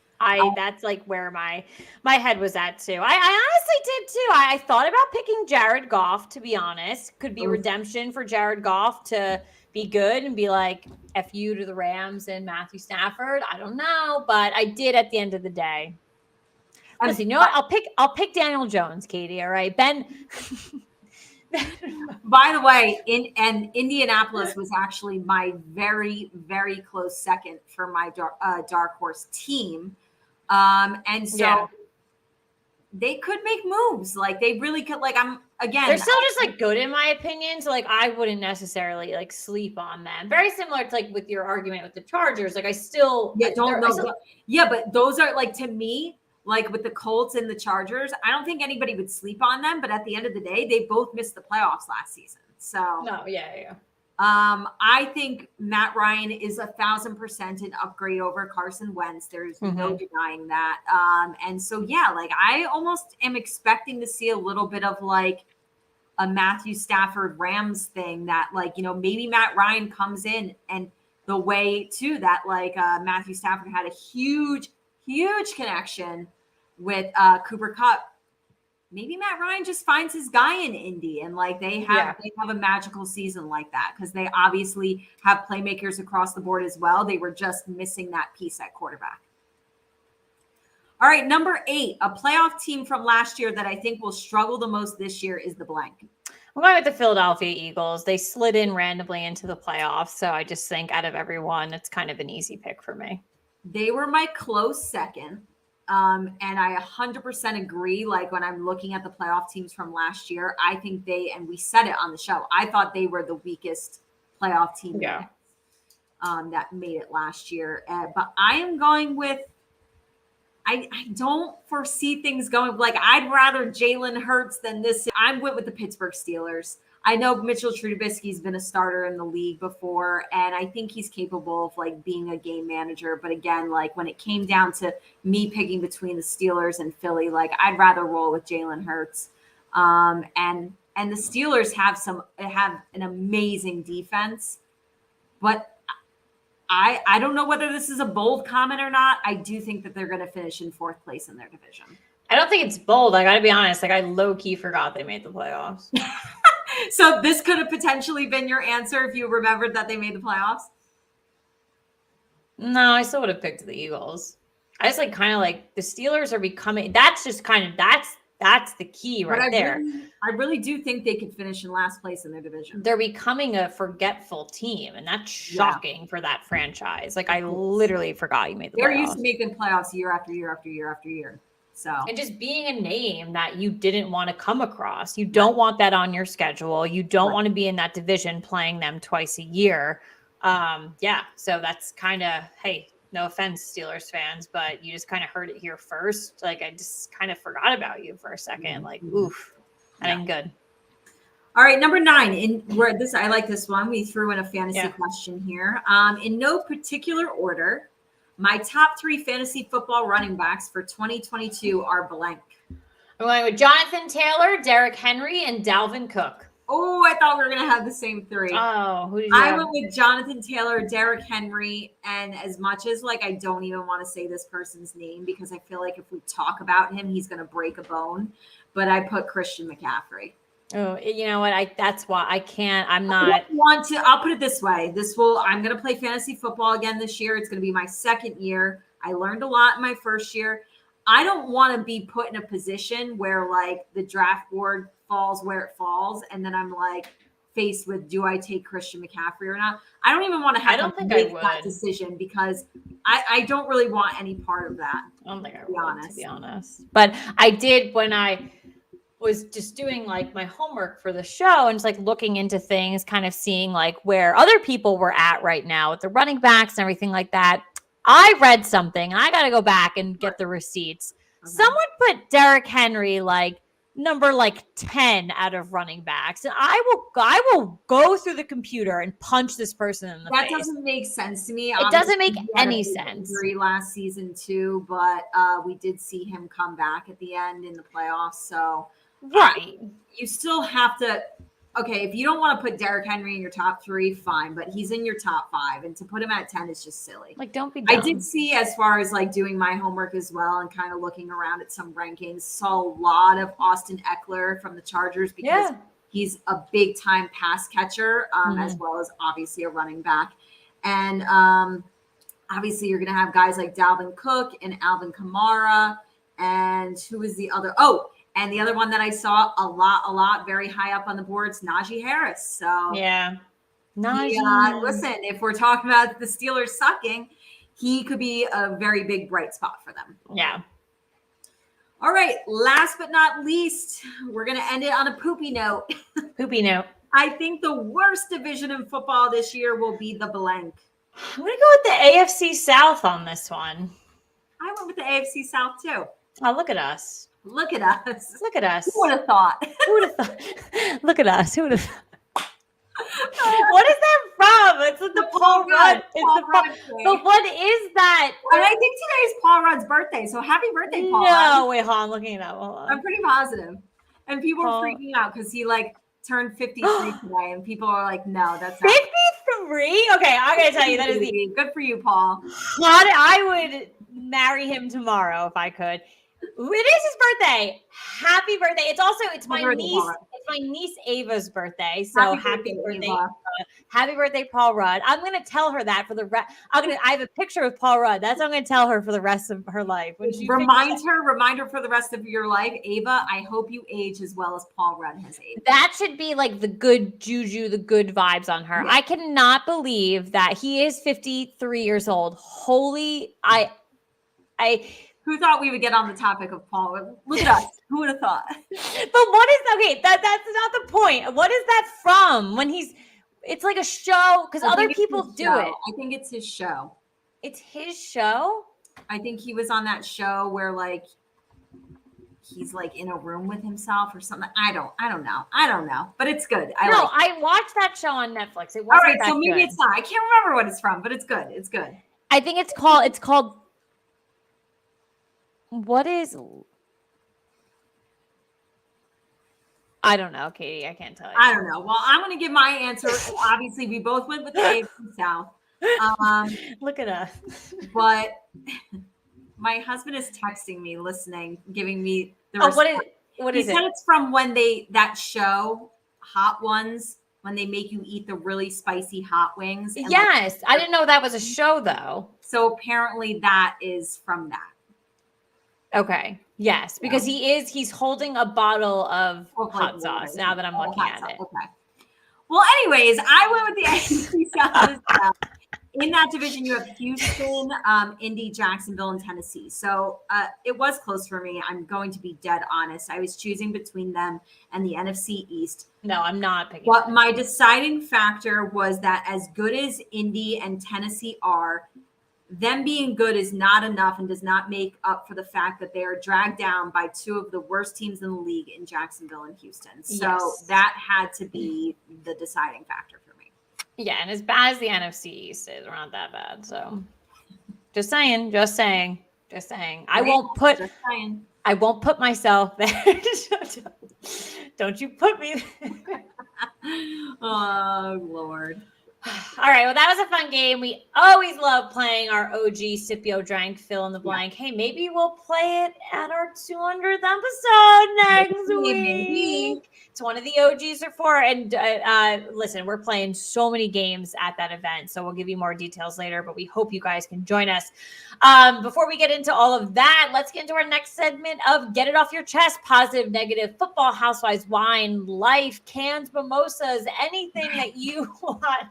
Speaker 1: That's like where my head was at too. I honestly did too. I thought about picking Jared Goff, to be honest. Could be redemption for Jared Goff to be good and be like, F you to the Rams and Matthew Stafford. I don't know, but I did at the end of the day. Listen, you know what? I'll pick Daniel Jones, Katie. All right, Ben.
Speaker 2: By the way, Indianapolis was actually my very, very close second for my dark horse team. And so they could make moves. Like they really could. Like they're
Speaker 1: still just like good in my opinion. So like I wouldn't necessarily like sleep on them. Very similar to like with your argument with the Chargers. Like I still
Speaker 2: but those are like to me. Like with the Colts and the Chargers, I don't think anybody would sleep on them. But at the end of the day, they both missed the playoffs last season. So I think Matt Ryan is 1,000% an upgrade over Carson Wentz. There's no denying that. And so like I almost am expecting to see a little bit of like a Matthew Stafford Rams thing that like maybe Matt Ryan comes in and the way too that like Matthew Stafford had a huge connection with Cooper Kupp. Maybe Matt Ryan just finds his guy in Indy and like they have a magical season like that because they obviously have playmakers across the board as well. They were just missing that piece at quarterback. All right, number 8, a playoff team from last year that I think will struggle the most this year is the blank.
Speaker 1: I'm going with the Philadelphia Eagles. They slid in randomly into the playoffs, so I just think out of everyone, it's kind of an easy pick for me.
Speaker 2: They were my close second. And I 100% agree. Like when I'm looking at the playoff teams from last year, I think and we said it on the show, I thought they were the weakest playoff team that made it last year. But I am going with, I don't foresee things going like I'd rather Jalen Hurts than this. I went with the Pittsburgh Steelers. I know Mitchell Trubisky's been a starter in the league before, and I think he's capable of like being a game manager. But again, like when it came down to me picking between the Steelers and Philly, like I'd rather roll with Jalen Hurts. And the Steelers have an amazing defense, but I don't know whether this is a bold comment or not. I do think that they're going to finish in 4th place in their division.
Speaker 1: I don't think it's bold. I got to be honest. Like I low key forgot they made the playoffs.
Speaker 2: So this could have potentially been your answer if you remembered that they made the playoffs.
Speaker 1: No, I still would have picked the Eagles. I just like kind of like the Steelers are becoming. That's just kind of that's the key right there.
Speaker 2: I really do think they could finish in last place in their division.
Speaker 1: They're becoming a forgetful team, and that's shocking for that franchise. Like I literally forgot you made the playoffs.
Speaker 2: They're used to making playoffs year after year after year after year. So
Speaker 1: and just being a name that you didn't want to come across. You don't want that on your schedule. You don't want to be in that division playing them twice a year. Yeah. So that's kind of, hey, no offense, Steelers fans, but you just kind of heard it here first. Like I just kind of forgot about you for a second. Like, oof, that ain't good.
Speaker 2: All right, number 9. I like this one. We threw in a fantasy question here. In no particular order, my top 3 fantasy football running backs for 2022 are blank.
Speaker 1: I'm going with Jonathan Taylor, Derrick Henry, and Dalvin Cook.
Speaker 2: Oh, I thought we were going to have the same 3.
Speaker 1: Oh, who did you
Speaker 2: I
Speaker 1: have?
Speaker 2: went with Jonathan Taylor, Derrick Henry, and as much as like I don't even want to say this person's name because I feel like if we talk about him, he's going to break a bone, but I put Christian McCaffrey.
Speaker 1: Oh, you know what? That's why I can't. I'm not.
Speaker 2: I'll put it this way. I'm going to play fantasy football again this year. It's going to be my second year. I learned a lot in my first year. I don't want to be put in a position where like the draft board falls where it falls. And then I'm like faced with, do I take Christian McCaffrey or not? I don't even want to have to make that decision because I don't really want any part of that.
Speaker 1: I don't think I would, to be honest. But I did when I was just doing like my homework for the show and just like looking into things, kind of seeing like where other people were at right now with the running backs and everything like that. I read something and I got to go back and get the receipts. Okay. Someone put Derrick Henry like number like 10 out of running backs. And I will go through the computer and punch this person in the face.
Speaker 2: That doesn't make sense to me.
Speaker 1: It doesn't make any sense.
Speaker 2: Injury last season too, but we did see him come back at the end in the playoffs. So
Speaker 1: right.
Speaker 2: You still have to, okay, if you don't want to put Derrick Henry in your top 3, fine, but he's in your top 5. And to put him at 10 is just silly.
Speaker 1: Like, don't be dumb.
Speaker 2: I did see, as far as like doing my homework as well and kind of looking around at some rankings, saw a lot of Austin Eckler from the Chargers because he's a big time pass catcher, as well as obviously a running back. And obviously you're going to have guys like Dalvin Cook and Alvin Kamara. And who is the other? And the other one that I saw a lot, very high up on the boards, Najee Harris. So
Speaker 1: yeah, Najee.
Speaker 2: Listen, if we're talking about the Steelers sucking, he could be a very big bright spot for them.
Speaker 1: Yeah.
Speaker 2: All right. Last but not least, we're going to end it on a poopy note.
Speaker 1: Poopy note.
Speaker 2: I think the worst division in football this year will be the blank.
Speaker 1: I'm going to go with the AFC South on this one.
Speaker 2: I went with the AFC South too.
Speaker 1: Oh, look at us.
Speaker 2: Look at us.
Speaker 1: Look at us.
Speaker 2: Who would have thought?
Speaker 1: Who would have thought? Look at us. Who would have What is that from? It's the Paul Rudd. But what is that?
Speaker 2: And I think today is Paul Rudd's birthday. So happy birthday, Paul.
Speaker 1: No, wait, hold on. I'm looking it up. Hold on.
Speaker 2: I'm pretty positive. And people are freaking out because he like turned 53 today. And people are like, no, that's not
Speaker 1: 53? Okay, I'm going to tell you that is
Speaker 2: good for you, Paul.
Speaker 1: I would marry him tomorrow if I could. It is his birthday. Happy birthday. It's my niece Ava's birthday. So happy birthday. Happy birthday, Paul Rudd. I'm going to tell her that for the rest. I have a picture of Paul Rudd. That's what I'm going to tell her for the rest of her life.
Speaker 2: Remind her for the rest of your life. Ava, I hope you age as well as Paul Rudd has aged.
Speaker 1: That should be like the good juju, the good vibes on her. Yeah. I cannot believe that he is 53 years old.
Speaker 2: Who thought we would get on the topic of Paul? Look at us. Who would have thought?
Speaker 1: But what is that's not the point. What is that from? It's like a show because other people do it.
Speaker 2: I think it's his show.
Speaker 1: It's his show?
Speaker 2: I think he was on that show where like he's like in a room with himself or something. I don't know. But it's good.
Speaker 1: I watched that show on Netflix. It wasn't
Speaker 2: all right,
Speaker 1: that
Speaker 2: so maybe
Speaker 1: good.
Speaker 2: It's not. I can't remember what it's from, but it's good. It's good.
Speaker 1: I think it's called what is I don't know, Katie. I can't tell you.
Speaker 2: I don't know. Well, I'm going to give my answer. Obviously, we both went with the AFC South.
Speaker 1: Look at us.
Speaker 2: But my husband is texting me, listening, giving me the
Speaker 1: what is
Speaker 2: he
Speaker 1: it?
Speaker 2: said it's from when that show hot ones when they make you eat the really spicy hot wings. And
Speaker 1: yes. I didn't know that was a show though.
Speaker 2: So apparently that is from that.
Speaker 1: Okay. Yes, because he's holding a bottle of hot sauce now that I'm looking at it.
Speaker 2: Okay. Well, anyways, I went with the AFC South as well. In that division, you have Houston, Indy, Jacksonville, and Tennessee. So it was close for me. I'm going to be dead honest. I was choosing between them and the NFC East.
Speaker 1: No, I'm not picking.
Speaker 2: But my deciding factor was that as good as Indy and Tennessee are, them being good is not enough and does not make up for the fact that they are dragged down by two of the worst teams in the league in Jacksonville and Houston. So that had to be the deciding factor for me.
Speaker 1: Yeah, and as bad as the NFC East is, we're not that bad. So just saying. I won't put myself there. Don't you put me there.
Speaker 2: Oh, Lord.
Speaker 1: All right. Well, that was a fun game. We always love playing our OG Scipio Drank fill in the blank. Hey, maybe we'll play it at our 200th episode next week. It's one of the OGs are for. And listen, we're playing so many games at that event, so we'll give you more details later, but we hope you guys can join us. Before we get into all of that, let's get into our next segment of Get It Off Your Chest, positive, negative, football, housewives, wine, life, cans, mimosas, anything that you want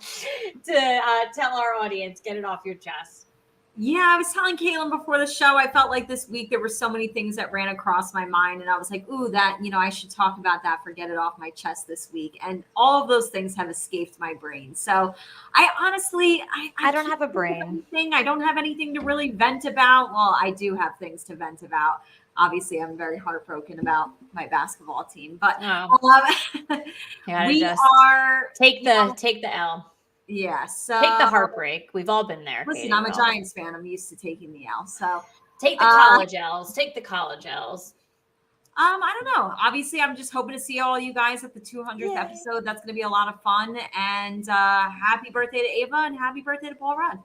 Speaker 1: to tell our audience. Get it off your chest.
Speaker 2: Yeah, I was telling Caitlin before the show, I felt like this week there were so many things that ran across my mind. And I was like, ooh, that, I should talk about that for Get It Off My Chest this week. And all of those things have escaped my brain. So I honestly, I
Speaker 1: don't have a brain.
Speaker 2: I don't have anything to really vent about. Well, I do have things to vent about. Obviously, I'm very heartbroken about my basketball team. But we are
Speaker 1: take the L.
Speaker 2: Yeah, so
Speaker 1: take the heartbreak. We've all been there.
Speaker 2: Listen, Katie, I'm a Giants fan. I'm used to taking the L. So
Speaker 1: take the college L's. Take the college L's.
Speaker 2: I don't know. Obviously, I'm just hoping to see all you guys at the 200th episode. That's going to be a lot of fun. And happy birthday to Ava and happy birthday to Paul Rudd.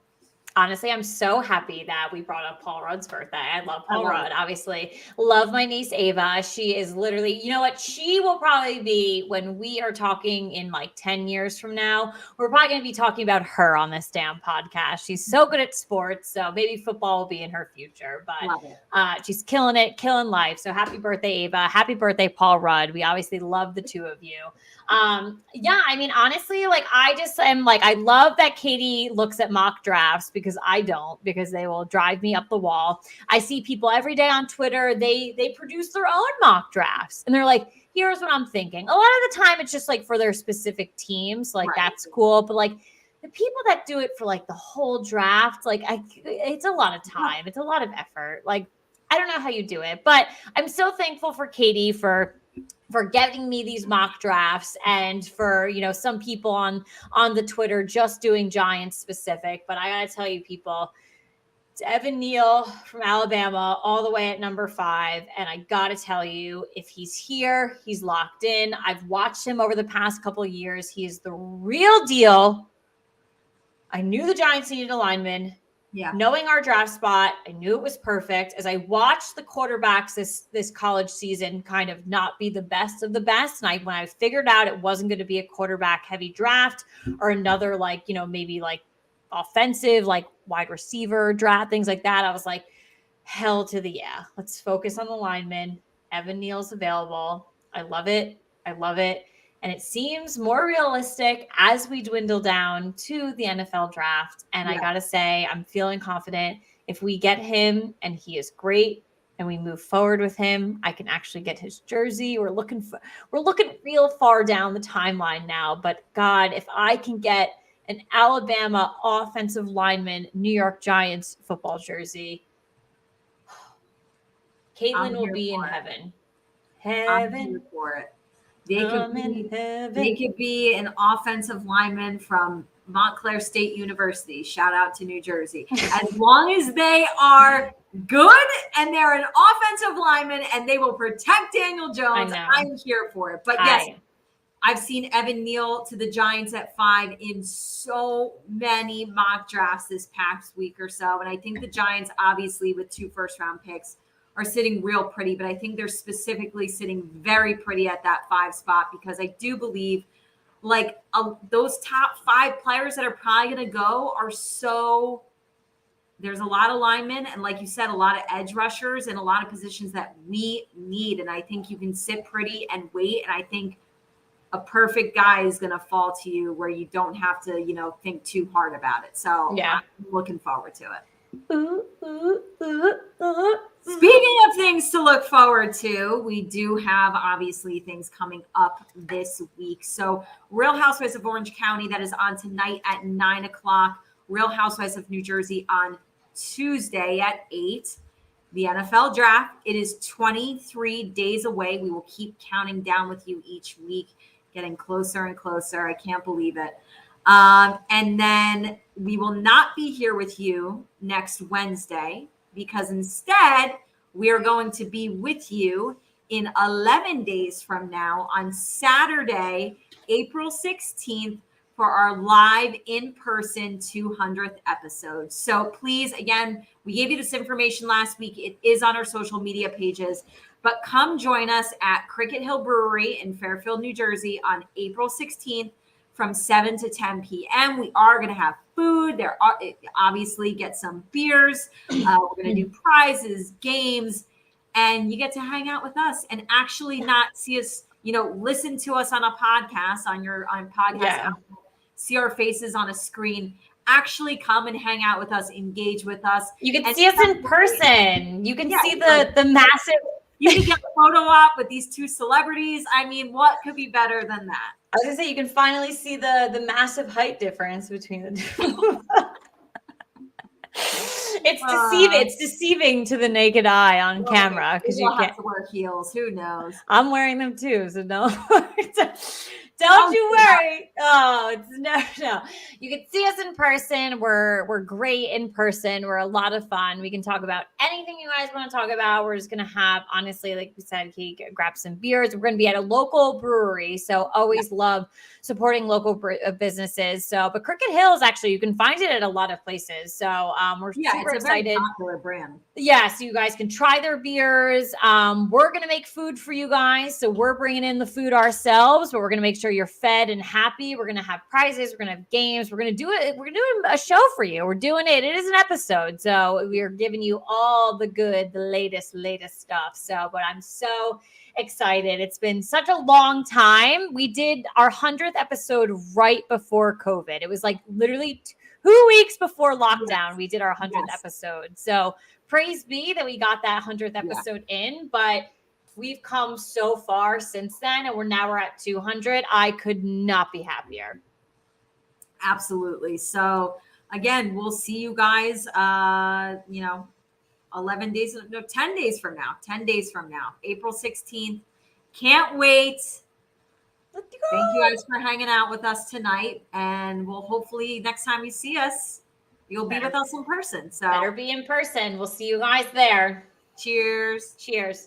Speaker 1: Honestly, I'm so happy that we brought up Paul Rudd's birthday. I love Paul Rudd, obviously. Love my niece, Ava. She is literally, you know what? She will probably be, when we are talking in like 10 years from now, we're probably going to be talking about her on this damn podcast. She's so good at sports. So maybe football will be in her future. But she's killing it, killing life. So happy birthday, Ava. Happy birthday, Paul Rudd. We obviously love the two of you. I mean, honestly, like I just am like, I love that Katie looks at mock drafts because I don't, because they will drive me up the wall. I see people every day on Twitter, they produce their own mock drafts and they're like, here's what I'm thinking. A lot of the time it's just like for their specific teams, like that's cool. But like the people that do it for like the whole draft, like it's a lot of time. It's a lot of effort. Like, I don't know how you do it, but I'm so thankful for Katie for getting me these mock drafts and for, some people on the Twitter just doing Giants specific. But I got to tell you, people, it's Evan Neal from Alabama all the way at number 5. And I got to tell you, if he's here, he's locked in. I've watched him over the past couple of years. He is the real deal. I knew the Giants needed a lineman. Yeah. Knowing our draft spot, I knew it was perfect. As I watched the quarterbacks this college season kind of not be the best of the best, and when I figured out it wasn't going to be a quarterback heavy draft or another maybe like offensive like wide receiver draft, things like that, I was like, hell to the yeah. Let's focus on the lineman. Evan Neal's available. I love it. And it seems more realistic as we dwindle down to the NFL draft. And I got to say, I'm feeling confident if we get him and he is great and we move forward with him, I can actually get his jersey. We're looking real far down the timeline now. But God, if I can get an Alabama offensive lineman, New York Giants football jersey, Caitlin will be in heaven.
Speaker 2: I'm here for it. They could be an offensive lineman from Montclair State University. Shout out to New Jersey. As long as they are good and they're an offensive lineman and they will protect Daniel Jones, I'm here for it. But yes, I've seen Evan Neal to the Giants at 5 in so many mock drafts this past week or so. And I think the Giants, obviously, with 2 first-round picks, are sitting real pretty, but I think they're specifically sitting very pretty at that 5 spot because I do believe like those top 5 players that are probably going to go are so there's a lot of linemen and like you said, a lot of edge rushers and a lot of positions that we need. And I think you can sit pretty and wait. And I think a perfect guy is going to fall to you where you don't have to, think too hard about it. So
Speaker 1: yeah,
Speaker 2: I'm looking forward to it.
Speaker 1: Ooh.
Speaker 2: Speaking of things to look forward to, we do have obviously things coming up this week. So Real Housewives of Orange County, that is on tonight at 9:00. Real Housewives of New Jersey on Tuesday at 8. The NFL draft, it is 23 days away. We will keep counting down with you each week, getting closer and closer. I can't believe it. And then we will not be here with you next Wednesday because instead we are going to be with you in 11 days from now on Saturday, April 16th for our live in-person 200th episode. So please, again, we gave you this information last week. It is on our social media pages, but come join us at Cricket Hill Brewery in Fairfield, New Jersey on April 16th from 7 to 10 p.m. We are going to have food. There are obviously get some beers. We're going to do prizes, games, and you get to hang out with us and actually not see us, listen to us on a podcast on podcast.
Speaker 1: Yeah.
Speaker 2: See our faces on a screen. Actually come and hang out with us, engage with us.
Speaker 1: You can see us in person. You can see the massive.
Speaker 2: You can get a photo op with these 2 celebrities. I mean, what could be better than that?
Speaker 1: I was gonna say you can finally see the massive height difference between the two. It's deceiving. It's deceiving to the naked eye on camera because you can't
Speaker 2: have to wear heels. Who knows?
Speaker 1: I'm wearing them too, so no. Don't you worry. Oh, it's no. You can see us in person. We're great in person. We're a lot of fun. We can talk about anything you guys want to talk about. We're just gonna have, honestly, like we said, grab some beers. We're gonna be at a local brewery, so always love supporting local businesses. So, but Cricket Hill is actually, you can find it at a lot of places. So we're super excited.
Speaker 2: Very popular brand.
Speaker 1: Yeah, so you guys can try their beers. We're going to make food for you guys. So we're bringing in the food ourselves, but we're going to make sure you're fed and happy. We're going to have prizes. We're going to have games. We're going to do it. We're doing a show for you. We're doing it. It is an episode. So we are giving you all the good, the latest stuff. So, but I'm so excited. It's been such a long time. We did our 100th episode right before COVID. It was like literally 2 weeks before lockdown. We did our 100th episode. So praise be that we got that 100th episode in, but we've come so far since then, and we're at 200. I could not be happier.
Speaker 2: Absolutely. So again, we'll see you guys, 10 days from now, April 16th. Can't wait. Thank you guys for hanging out with us tonight. And we'll hopefully next time you see us, you'll be with us in person. So
Speaker 1: better be in person. We'll see you guys there.
Speaker 2: Cheers.
Speaker 1: Cheers.